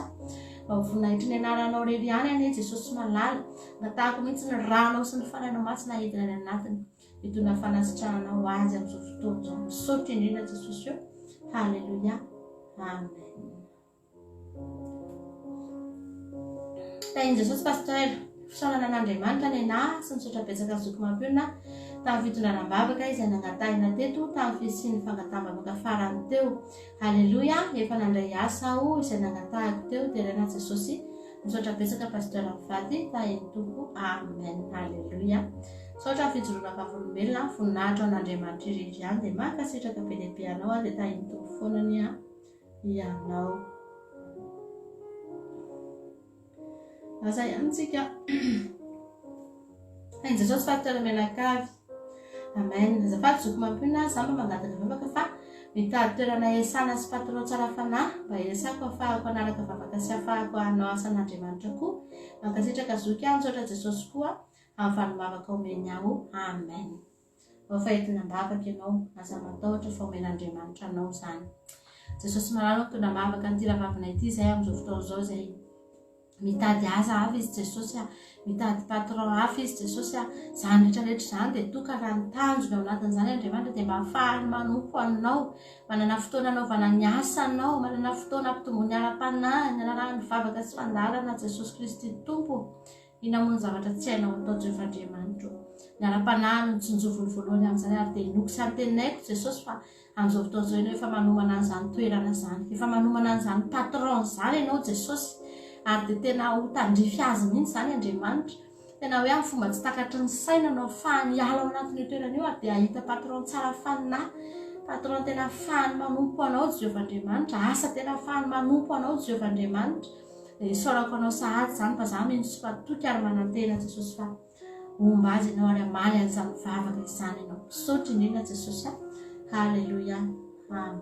mba ho voninahitry ny anaranao rery ihany any Jesosy malala natahako mihitsy ny ranao sy ny fanahinao masina edina ny anatiny hitondra fanasitrananao azy amin'izao fotoana izao misaotra indrindra Jesosy io. Halleluia. Amen. Tain'i Jesosy pasitera fisaorana an'Andriamanitra ny ahy sy misaotra betsaka zoky mampionina tamin'ny fitondranam-bavaka izay nangatahina teto tamin'ny fisian'ny fangataham-bavaka farany teo. Halleluia. Efa nandray asa aho izay nangatahako teo dia rena Jesosy misaotra betsaka pasitera mivady tain'ny tompo. Amen. Halleluia. Misaotra fijoroana vavolombelona voninahitra an'Andriamanitra irery ihany dia mankasitraka be lehibe anao dia tain'ny tompo foanany ianao. Aza ihany tsika. Tain'i Jesosy pasitera Menakavy. Amen. Azafady zoky mampionina za mba mangataka vavaka fa mitady toerana iasana sy patron tsara fanahy mba iasako ahafahako analaka vavaka sy ahafahako hanao asan'Andriamanitra koa. Mankasitraka zoky aho misaotra Jesosy koa amin'ny vanim-bavaka omeny aho. Amen. Fahitina mbavaka ianao aza matahotra fa omen'Andriamanitra anao zany. Jesosy malala mitondra mbavaka ny rahavavina ity izay amin'izao fotoana izao izay mitady asa hafa izy Jesosy mitady patron hafa izy Jesosy zany rehetrarehetra zany dia toka raha ny tanjony ao anatin'izany Andriamanitra dia mba ahafahany manompo anao manana fotoana anaovana ny asanao, manana fotoana ampitomboany ara-panahy ny anaran'ny vavaka sy fandaharana Jesosy Kristy tompo. Ina moa ny zavatra tsy hainao atao Jehovah Andriamanitra ny ara-panahy no tsinjovony voalohany amin'izany ary dia inoky sy antenaiko Jesosy fa amin'izao fotoana izao ianao efa manomana an'izany toerana zany, efa manomana an'izany patron zany ianao Jesosy ary dia tena ho tandrify azy mihitsy zany Andriamanitra tena hoe amin'ny fomba tsy takatry ny saina no ahafahany hiala ao anatin'io toerana io ary dia ahita patron tsara fanahy, patron tena ahafahany manompo anao Jehovah Andriamanitra, asa tena ahafahany manompo anao Jehovah Andriamanitra. Isaorako anao sahady zany fa za mihintsy fa toky ary manantena Jesosy fa omba azy ianao ary amaly an'izany vavaka izany ianao. Misaotra indrindra Jesosy. Halleluia. Amen.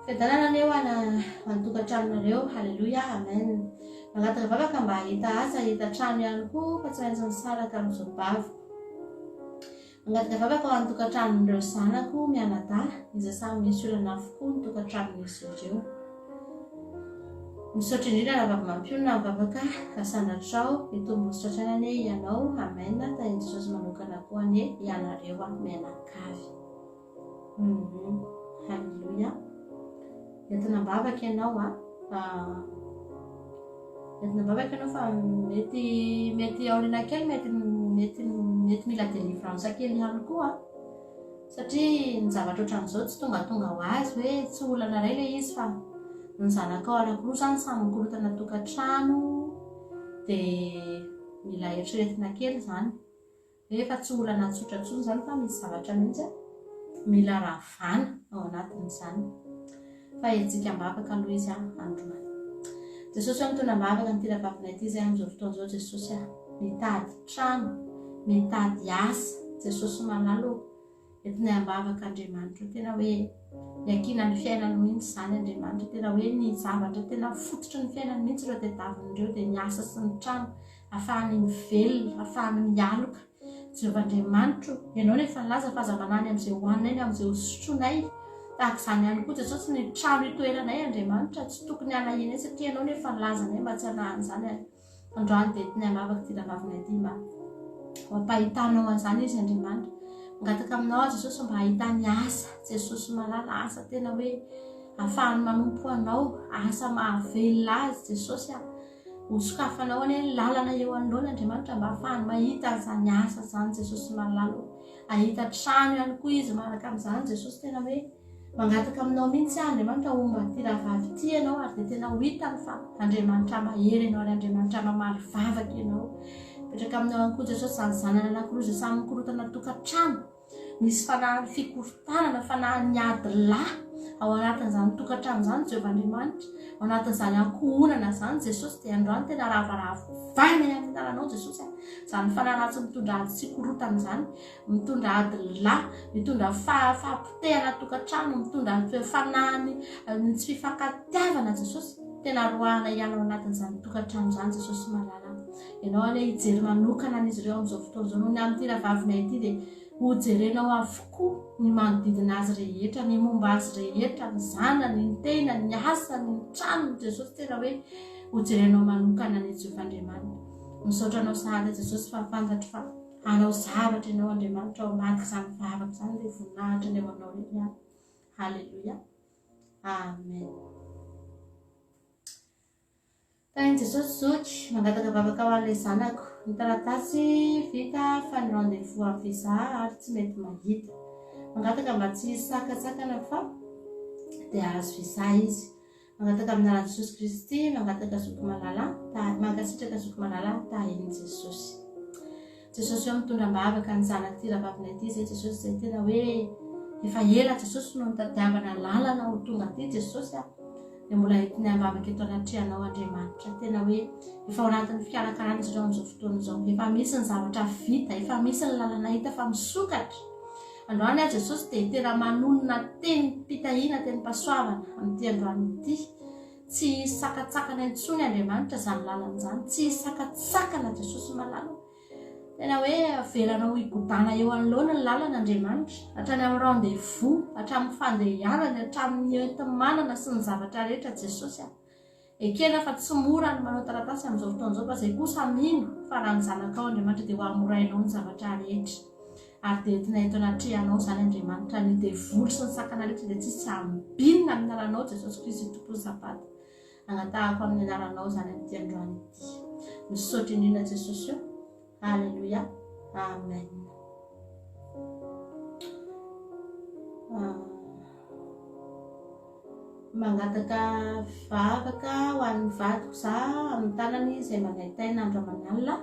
Fiadanana anio antokantranonareo. Halleluja, amen. Mangataka vavaka mba hahita asa, hita trano ihany koa fa tsy maintsy misaraka amin'izao bava. Mangataka vavaka ho antokantranon'ireo zanako mianadahy izay samy misy olana avokoa ny tokantranon'izy ireo. Misaotra indrindra raha vavy mampionona mivavaka asandratrao itombositra trainany ianao. Amen. Tahin Jesosy manokana koa ane ianareo mianakavy. Halleluja. Entina mivavaka ianao entina mivavaka ianao fa mety aoriana kely mety mila délivrance kely ihany koa satria ny zavatra ohatran'izao tsy tonga ho azy hoe tsy olana iray ilay izy fa ny zanakao anankiroa zany samy mikorotana tokantrano dia mila eritreretina kely zany efa tsy olana tsotratsony zany fa misy zavatra mihitsy mila ravana ao anatin'izany fa etsika mivavaka aloha izy androany. Jesosy mitondra mivavaka nytena vavina ity zay amin'izao fotoan'izao. Jesosy mitady trano, mitady asa. Jesosy malalo entina ambavaka Andriamanitra. Tena hoe yakina ny fiainany mihitsy zany Andriamanitra. Tena hoe ny zavatra tena fototry ny fiainany mihitsy ireo tadiavin'ireo dia ny asa sy ny trano ahafahany mivelona, ahafahany mialoka. Jehovah-Andriamanitra, ianao nefa nilaza fahazavanany amin'izay hoaninay, amin'izay hosotroanay. Tahaka izany ihany koa Jesosy ny trano itoeranay Andriamanitra tsy tokony halahinay satria ianao nefa nilazanay mba tsy hanahan'izany androany dia tena mavaka ity ravavina ity mba hampahitanao an'izany izy Andriamanitra. Mangataka aminao Jesosy mba hahitany asa. Jesosy malala asa tena hoe ahafahany manompo anao, asa mahavelona azy Jesosy hosokafanao ane lalana eo anoloana Andriamanitra mba ahafahany mahita an'izany asa zany Jesosy malala. Ahita trano ihany koa izy manaraka amin'izany Jesosy tena hoe mangataka aminao mihitsy Andriamanitra omba ty rahavavy ty ianao ary dia tena ho hitany fa Andriamanitra mahery ianao ary Andriamanitra mamaly vavaka ianao. Petraka aminao ihany koa Jesosy zany zanany anankiroa izay samy mikorotana tokantrano. Misy fanahany fikorotanana, fanahany ady lahy ao anatin'izany tokantrano izany Jehovah-Andriamanitra, ao anatin'izany ankohonana zany Jesosy dia androany tena ravaravana amin'ny tananao Jesosy. Izany fanahana tsy mitondra ady sy korotana izany, mitondra ady lahy, mitondra fahampitehana tokantrano, mitondra fanahany ny tsy fifankatiavana Jesosy. Tena roahana ihany ao anatin'izany tokantrano izany Jesosy malala. Ianao ane hijery manokana an'izy ireo amin'izao fotoan'izao noho ny amin'ity rahavavina ity dia hojerenao avokoa ny manodidina azy rehetra, ny momba azy rehetra, ny zanany, ny tenany, ny asany, ny tranony Jesosy tena hoe hojerenao manokana ny Jehovah-Andriamanitra. Misaotra anao sahady Jesosy fa fantatro fa anao zavatra ianao Andriamanitra ao ambadika izany vavaka izany dia voninahitra ny eo anao ihany. Halleluja. Amen. Tahin Jesosy zoky mangataka vavaka ho an'ilay zanako. Ny taratasy vita fa ny rendez-vous amin'ny visa ary tsy mety mahita. Mangataka mba tsy hisy sakatsakana fa dia azo visa izy. Mangataka amin'ala Jesosy Kristy, mangataka zoky malala, mankasitraka zoky malala tahin Jesosy. Jesosy eo mitondra mbavaka ny zanaka ty rahavavina ity zay Jesosy zay tena hoe efa ela Jesosy no nitadiavana lalana ho tonga ty Jesosy dia mbola hitiny ambavaka eto anatrehanao Andriamanitra. Tena hoe efa ao anatin'ny fikarakarana izy ireo amin'izao fotoan'izao. Efa misy ny zavatra vita, efa misy ny lalana hita fa misokatra. Androany Jesosy dia tena manonona teny mpitahiana, teny mpasoavana amin'ity androany ity. Tsy sakatsakana intsony Andriamanitra zany lalana zany, tsy sakatsakana Jesosy malala. Tena hoe avelanao higodana eo anoloana ny lalana Andriamanitra, hatrany amin'ny rendez-vous, hatramin'ny fandehanana, hatramin'ny entimanana sy ny zavatra rehetra Jesosy. Ekena fa tsy mora ny manao taratasy amin'izao fotoan'izao fa izay kosa mino fa raha ny zanakao Andriamanitra dia ho amorainao ny zavatra rehetra. Ary dia entina eto anatrehanao zany Andriamanitra ny devoly sy ny sakana rehetra dia tsisy ambinina amin'ny anaranao Jesosy Kristy tompony sapata. Angatahako amin'ny anaranao zany amin'ity androany ity. Misaotra indrindra Jesosy io. Halleluja. Amen. Mangataka vavaka ho an'ny vadiko za amin'ny tanany izay manaitaina andro aman'alina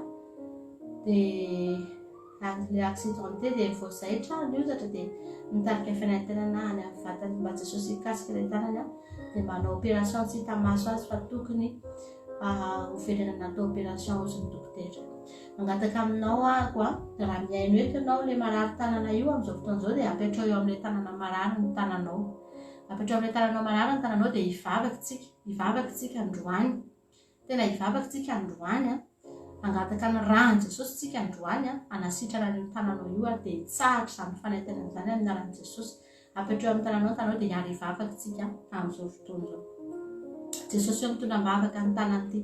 dia accidenté dia voazaitra ny ozatra dia mitarika finaitenana any amin'ny vatany mba Jesosy hikasika ilay tanany dia manao opération tsy hita maso azy fa tokony hovelana natao opération ozy ny dokotera. Mangataka aminao ako raha miaino eto ianao ilay marary tanana io amin'izao fotoan'izao dia apetrao eo amin'ilay tanana marary ny tananao. apetrao amin'ny tananao manaraka ny tananao dia ivavakintsika androany, tena ivavakintsika androany a, angataka ny rany Jesosy tsika androany a, anasitrana ny tananao io a, dia tsahatra izany fanaitenana izany amin'ny anaran'i Jesosy. Apetrao amin'ny tananao dia hiary ivavakintsika amin'izao fotoana izao. Jesosy eo mitondra mivavaka ny tanan'ity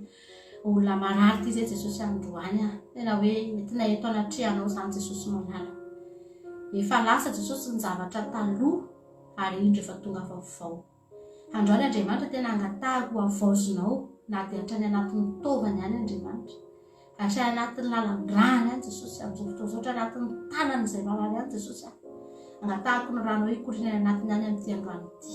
olona marary ity zay Jesosy androany a, tena hoe tena eto anatrehanao izany Jesosy malala. Efa lasa Jesosy ny zavatra taloha ary indro efa tonga vaovao. Androany Andriamanitra tena angatahako havaozinao na dia hatrany anatin'ny taovany ihany Andriamanitra, hatrany anatin'ny lalan-drany ihany Jesosy amin'izao fotoana izao, hatrany anatin'ny tanany izay malala ihany Jesosy a. Angatahako ny ranao hikorina anatiny ihany amin'ity androany ity.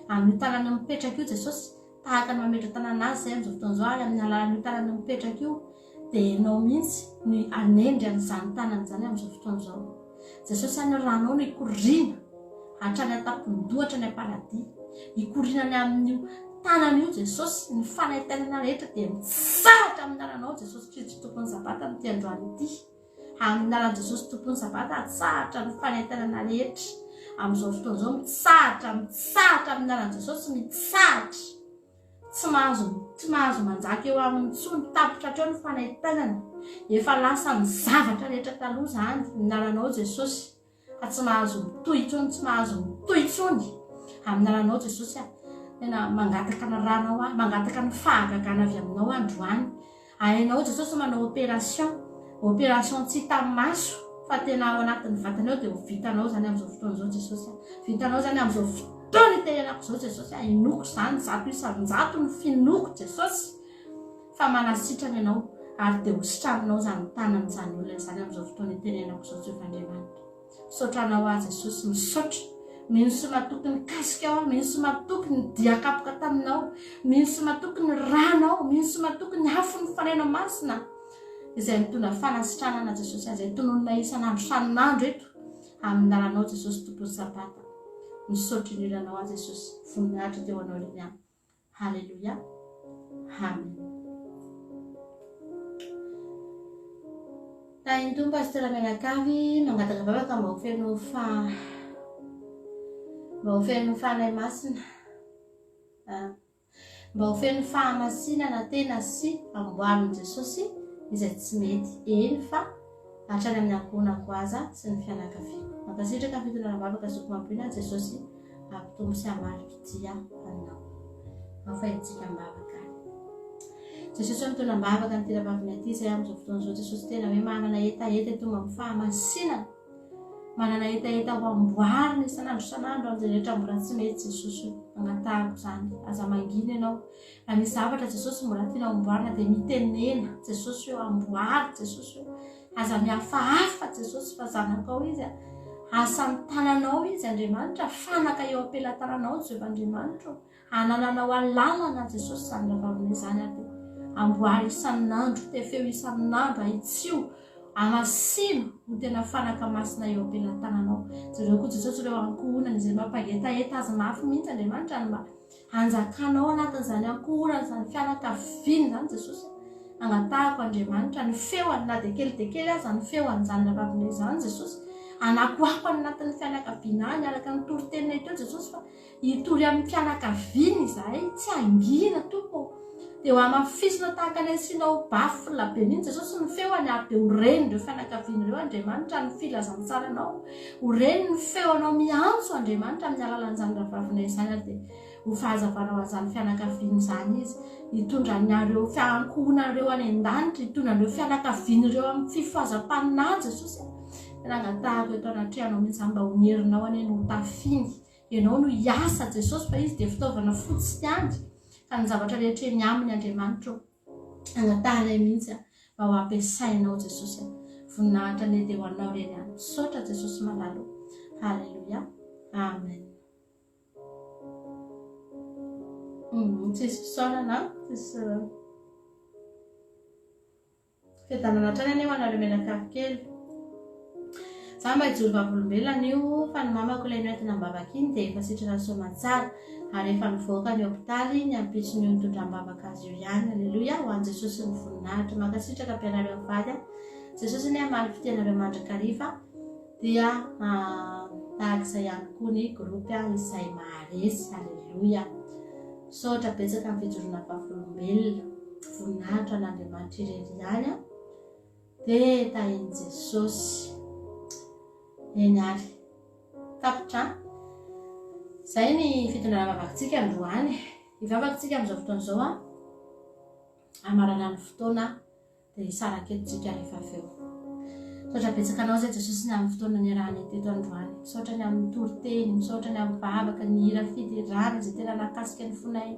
Amin'ny tanany mipetraka io Jesosy, tahaka ny mametra tanana azy izay amin'izao fotoana izao ary amin'ny alalan'io tanany mipetraka io dia enao mihitsy ny anendry an'izany tanany izany amin'izao fotoana izao. Jesosy any ranao no hikorina hatrany an-tampon-dohatra ny am-paladia, hikorinany amin'io tanany io Jesosy, ny fanaitenana rehetra dia misahatra amin'ny aranao Jesosy Kristy tompony sabata amin'ity androany ity. Amin'ny aran'i Jesosy tompony sabata sahatra ny fanaitenana rehetra amin'izao fotoana izao, misahatra amin'ny aran'i Jesosy, misahatra. Tsy mahazo manjaka eo amin'ny tsony tapitra hatreo ny fanaitenana. Efa lasa ny zavatra rehetra taloha izany ny aranao Jesosy, fa tsy mahazo mitohy intsony amin'ny aranao Jesosy a. Tena mangataka ny ranao a, mangataka ny fahagagana avy aminao androany. Hainao Jesosy manao opération tsy hita maso, fa tena ao anatin'ny vatana ao dia ho vitanao zany amin'izao fotoana izao Jesosy. Vitanao zany amin'izao fotoana iterenako izao Jesosy. Inoko zany zato isan-jato ny finoko Jesosy, fa manasitrana ianao ary dia ho sitraninao zany tanany izany olona izany amin'izao fotoana iterenako izao Jehovandriamanitra. Sotranao azy Jesosy, misaotra. Mino sy matoky ny kasika ao, mino sy matoky ny diakapoka taminao, mino sy matoky ny ranao, mino sy matoky ny afo ny fanaina masina izay mitondra fanasitranana Jesosy, izay tononona isan'andro san'andro eto amin'ny aranao Jesosy tompony sabata. Misaotra indrindranao azy Jesosy, voninahitra teo anao reny ihany. Halleluia. Amen. Tainy tompo pasteur Menakavy mangataka vavaka mba ho feno fanahy masina, mba ho feno fahamasinana tena sy amboarin'i Jesosy izay tsy mety eny fa hatrany amin'ny ankohonako aza sy ny fianakaviako. Mankasitraka fitondrana vavaka zoko mampiana Jesosy ampitombo sy hamarika aminao. Mafahintsika mivavaka. Jesosy mitondra mivavaka ny tena-baviny aty izay amin'izao fotoana izao Jesosy tena hoe manana etaeta tonga amin'ny fahamasinana, manana etaeta ho amboarina isan'andro amin'izay rehetra mbola tsy mety Jesosy. Angatahako izany, aza mangina ianao. Raha misy zavatra Jesosy mbola tiana amboarina dia mitenena Jesosy eo, amboary Jesosy eo. Aza mihafahafa Jesosy fa zanakao izy a. Asan'ny tananao izy Andriamanitra, fanaka eo ampelantananao Jehovandriamanitra. Anananao alalana Jesosy izany ravavina izany aty. Amboary isan'andro, tefeo isan'andro, ahitsio, amasino ho tena fanaka masina eo ampelantananao. Zareo koa Jesosy ireo ankohonana izay mampagetaeta azy mafy mihitsy Andriamanitra ny mba hanjakanao anatin'izany ankohonana izany fianakaviana izany Jesosy. Angatahako Andriamanitra ny feoany na dia kely aza ny feoan'izany ravavina izany Jesosy. Anakoako anatin'ny fianakaviana any araka ny toro-tenina teo Jesosy, fa hitory amin'ny fianakaviana izahay, tsy angina tompo. Dia ho amafisina tahaka ny asianao bafla be mihitsy Jesosy ny feoany ary dia horeny ireo fianakaviana ireo Andriamanitra ny filazantsaranao. Horeny ny feonao miantso Andriamanitra amin'ny alalan'izany ravavina izany ary dia ho fahazavanao an'izany fianakaviana izany izy. Hitondra anareo fiankohonareo any an-danitra, hitondra anareo fianakaviana ireo amin'ny fifahaza-panina Jesosy. Tena angatahako eto anatrehanao mihitsy mba ho nerinao any no tafiny. Ianao no hiasa Jesosy fa izy dia fitaovana fotsy ihany. Ka ny zavatra rehetra eny aminy Andriamanitra angatahana mihitsy mba ho ampiasainao Jesosy. Voninahitra ny dia ho anao reny ihany. Misaotra Jesosy malalo. Halleluia. Amen. Tsisy fisaorana, tsisy fiadanana hatrany any ho anareo Menakavy kely. Za mba hijoro vavolombelona io fa ny mamako ilay noentina mivavaka iny dia efa sitrana soamantsara ary efa nivoaka ny hopitaly ny ampitsony io mitondra mivavaka azy io ihany. Halleluia. Ho an'i Jesosy ny voninahitra. Mankasitraka ampianareo mivady Jesosy ny amaly fitianareo mandrakariva dia tahak'izay ihany koa ny gropy izay maharesy. Aleloia. Misaotra betsaka amin'ny fijoroana vavolombelona, voninahitra n'Andriamanitra irery ihany dia tahiny Jesosy. Eny ary tapitra izay ny fitondrana vavakintsika androany. Ivavakintsika amin'izao fotoana izao amarana ny fotoana dia isaraketsika rehefa avy eo. Misaotra betsaka anao izay Jesosy ny amin'ny fotoana niarahany teto androany. Misaotra ny amin'ny toriteny, misaotra ny amin'ny vavaka, ny hira fidirana izay tena nakasika ny fonay.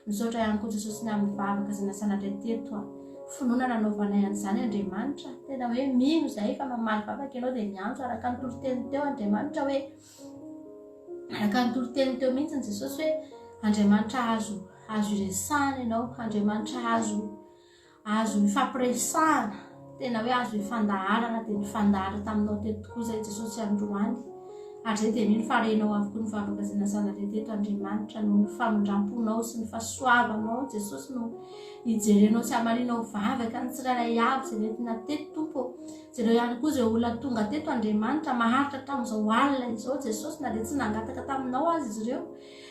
Misaotra ihany koa Jesosy ny amin'ny vavaka izay nasanadray teto finoana nanaovanay an'izany Andriamanitra. Tena hoe mino izay fa mamaly vavaka ianao dia miantso araka ny toriteny teo Andriamanitra, hoe araka ny toriteny teo mihitsy ny Jesosy hoe Andriamanitra azo iresahana ianao, Andriamanitra azo ifampiresahana, tena hoe azo ifandaharana. Dia nifandahara taminao teto tokoa izay Jesosy androany. Ary zay dia mino farenao avokoa ny vavaka izay nasanadray teto Andriamanitra, no ny famindramponao sy ny fahasoavanao Jesosy, no hijerenao sy hamarinao vavaka ny tsirairay avy izay nentina teto Tompo. Jereo ihany koa izay olona tonga teto Andriamanitra maharitra tamin'izao alina izao Jesosy, na dia tsy nangataka taminao azy izy ireo.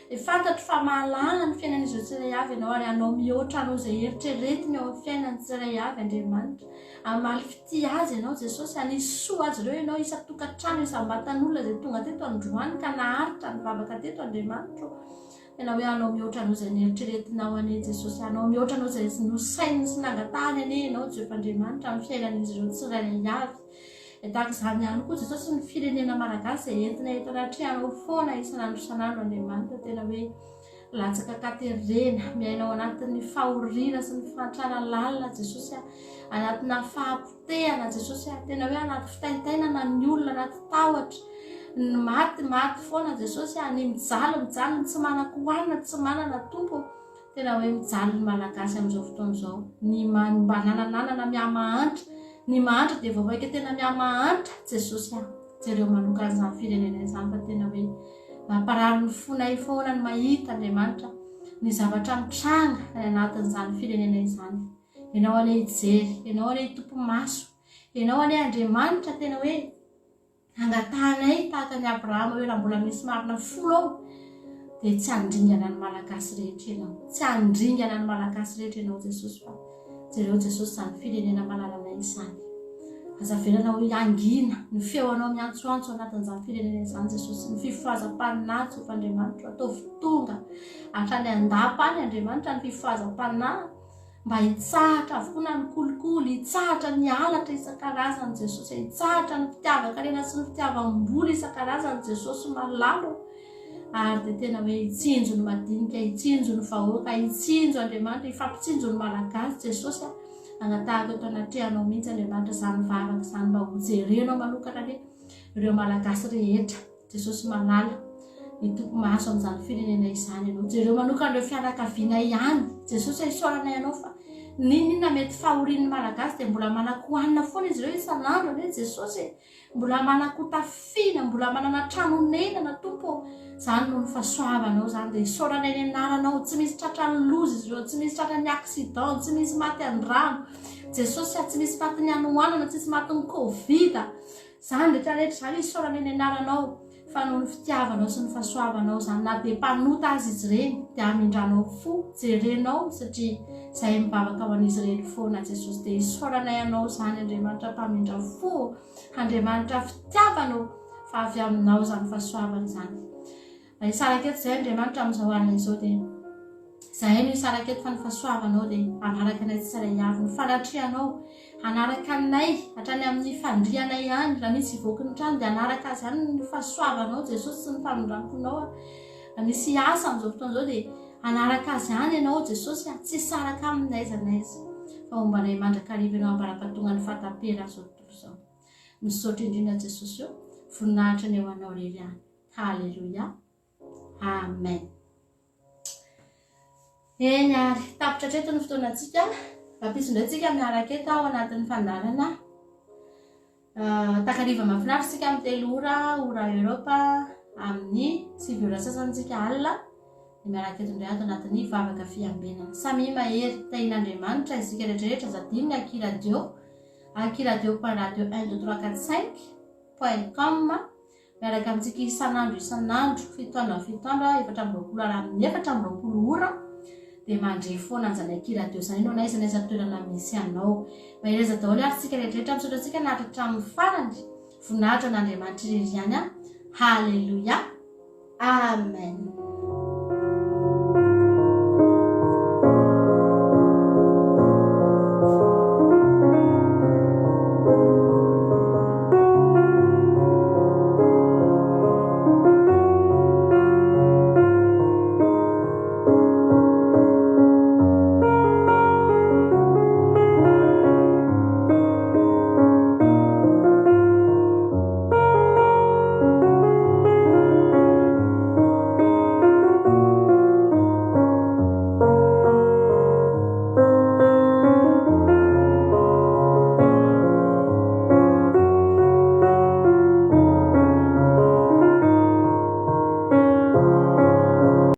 Dia fantatro fa mahalala ny fiainan'izy ireo tsirairay avy ianao, ary anao mihoatra anao izay eritreretiny ao amin'ny fiainany tsirairay avy Andriamanitra. Amaly fity azy ianao Jesosy, anisy soa azy ireo ianao isan-tokantrano, isam-batan'olona izay tonga teto androany ka naharitra ny vavaka teto Andriamanitra. Tena hoe anao mihoatra anao izay nieritreretinao ane Jesosy, anao mihoatra anao izay nosainy sy nangatahany ane ianao Jehovah Andriamanitra amin'ny fiainan'izy ireo tsirairay avy. Tahaka izany ihany koa Jesosy ny firenena malagasy izay entina eto anatrehanao foana isan'andro isan'andro Andriamanitra. Tena hoe latsaka katerena miainao anatin'ny fahoriana sy ny fahantrana lalina Jesosy, anatina fahapotehana Jesosy, tena hoe anaty fitaitainana ny olona anaty tahotra, ny maty foana Jesosy, ny mijaly tsy manan-kohanina, tsy manana tompo. Tena hoe mijaly ny malagasy amin'izao fotoana izao, ny mba nananana miamahantra, ny mahantra dia vaovaika tena miamahantra Jesosy. Jereo manokana izany firenena izany fa tena hoe mamparary ny fonay foana ny mahita Andriamanitra ny zavatra mitranga anatin'izany firenena izany. Ianao ane hijery, ianao ane hitompo maso, ianao ane Andriamanitra tena hoe angatahanay tahaka ny Abrahama hoe raha mbola misy marina folo ao dia tsy handringana ny malagasy rehetra ianao, tsy handringana ny malagasy rehetra ianao Jesosy, fa jereo Jesosy izany firenena malalana izany. Azavelana hoe angina ny feonao miantsoantso anatin'izany firenena izany Jesosy, ny fifohazam-paninà Jehovah Andriamanitra, ataovy tonga hatrany andapa any Andriamanitra ny fifohazam-paninà, mba hitsahatra avokoa na ny kolikoly, hitsahatra ny halatra isan-karazany Jesosy, hitsahatra ny fitiavan-karena sy ny fitiavam-boly isan-karazany Jesosy malalo. Ary dia tena hoe hitsinjo ny madinika, hitsinjo ny vahoaka, hitsinjo Andriamanitra, hifampitsinjo ny malagasy Jesosy. Angatahaka eto anatrehanao mihitsy Andriamanitra izany vavaka izany, mba hojerenao manokana hoe ireo malagasy rehetra Jesosy malala hitompo maso amin'izany firenena izany ianao. Jereo manokana ireo fianakaviana ihany Jesosy hisaoranay ianao, fa ninona mety fahorian'ny malagasy dia mbola manan-kohanina foana izy ireo isan'andro ane Jesosy, mbola manan-kotafiana, mbola manana tranonenana Tompo. Izany no ny fahasoavanao zany, dia hisaoranay ny anaranao, tsy misy tratran'ny loza izy ireo, tsy misy tratran'ny accident, tsy misy maty an-drano Jesosy, tsy misy maty ny anohanana, tsy misy maty ny Covid. Izany rehetrarehetra izany hisaoranay ny anaranao, fa noho ny fitiavanao sy ny fahasoavanao zany, na dia mpanota azy izy ireny dia amindranao fo, jerenao, satria izay mibavaka ho an'izy ireny foana Jesosy. Dia hisaoranay anao izany Andriamanitra, mpamindra fo, Andriamanitra fitiavanao, fa avy aminao izany fahasoavana izany. Isaraketo izay Andriamanitra amin'izao alina izao, dia izay no isaraketo fa ny fahasoavanao dia hanaraka anay tsirairay avy, ny fanatrehanao hanaraka anay hatrany amin'ny fandrianay ihany. Raha misy hivoaka ny trano dia hanaraka azy ihany ny fahasoavanao Jesosy sy ny famindramponao. Raha misy asa amin'izao fotoana izao dia hanaraka azy ihany ianao Jesosy, tsy saraka aminay zanaiza, fa ombanay mandrakariva ianao ambara-patonga ny fatapera zao tontolo izao. Misaotra indrindra Jesosy eo, voninahitra ny eo anao rery ihany. Halleluia, amen. Eny ary tapitra treto ny fotoanantsika, ampisondrantsika miaraka eto ao anatin'ny fandarana takariva mahafinaritra sika amin'ny 3 ora Europa amin'ny 7 ora sasantsika alina. Miaraka eto indray ato anatin'ny vavaka fiambenana. Samy mahery tain'Andriamanitra isika rehetrarehetra zadiny akiradio.radio 1 2 3 4 5.com miaraka amintsika isan'andro fitoandro efatra amby roapolo aramin'ny efatra amby roapolo ora dia mandre foana anjany akira-teo zany ianao na iza toerana misy anao mahereza daholo ary tsika rehetrarehetra misaotra antsika nahatra hatramin'ny farany voninahitra n'Andriamanitra irery ihany. Halleluja, amen.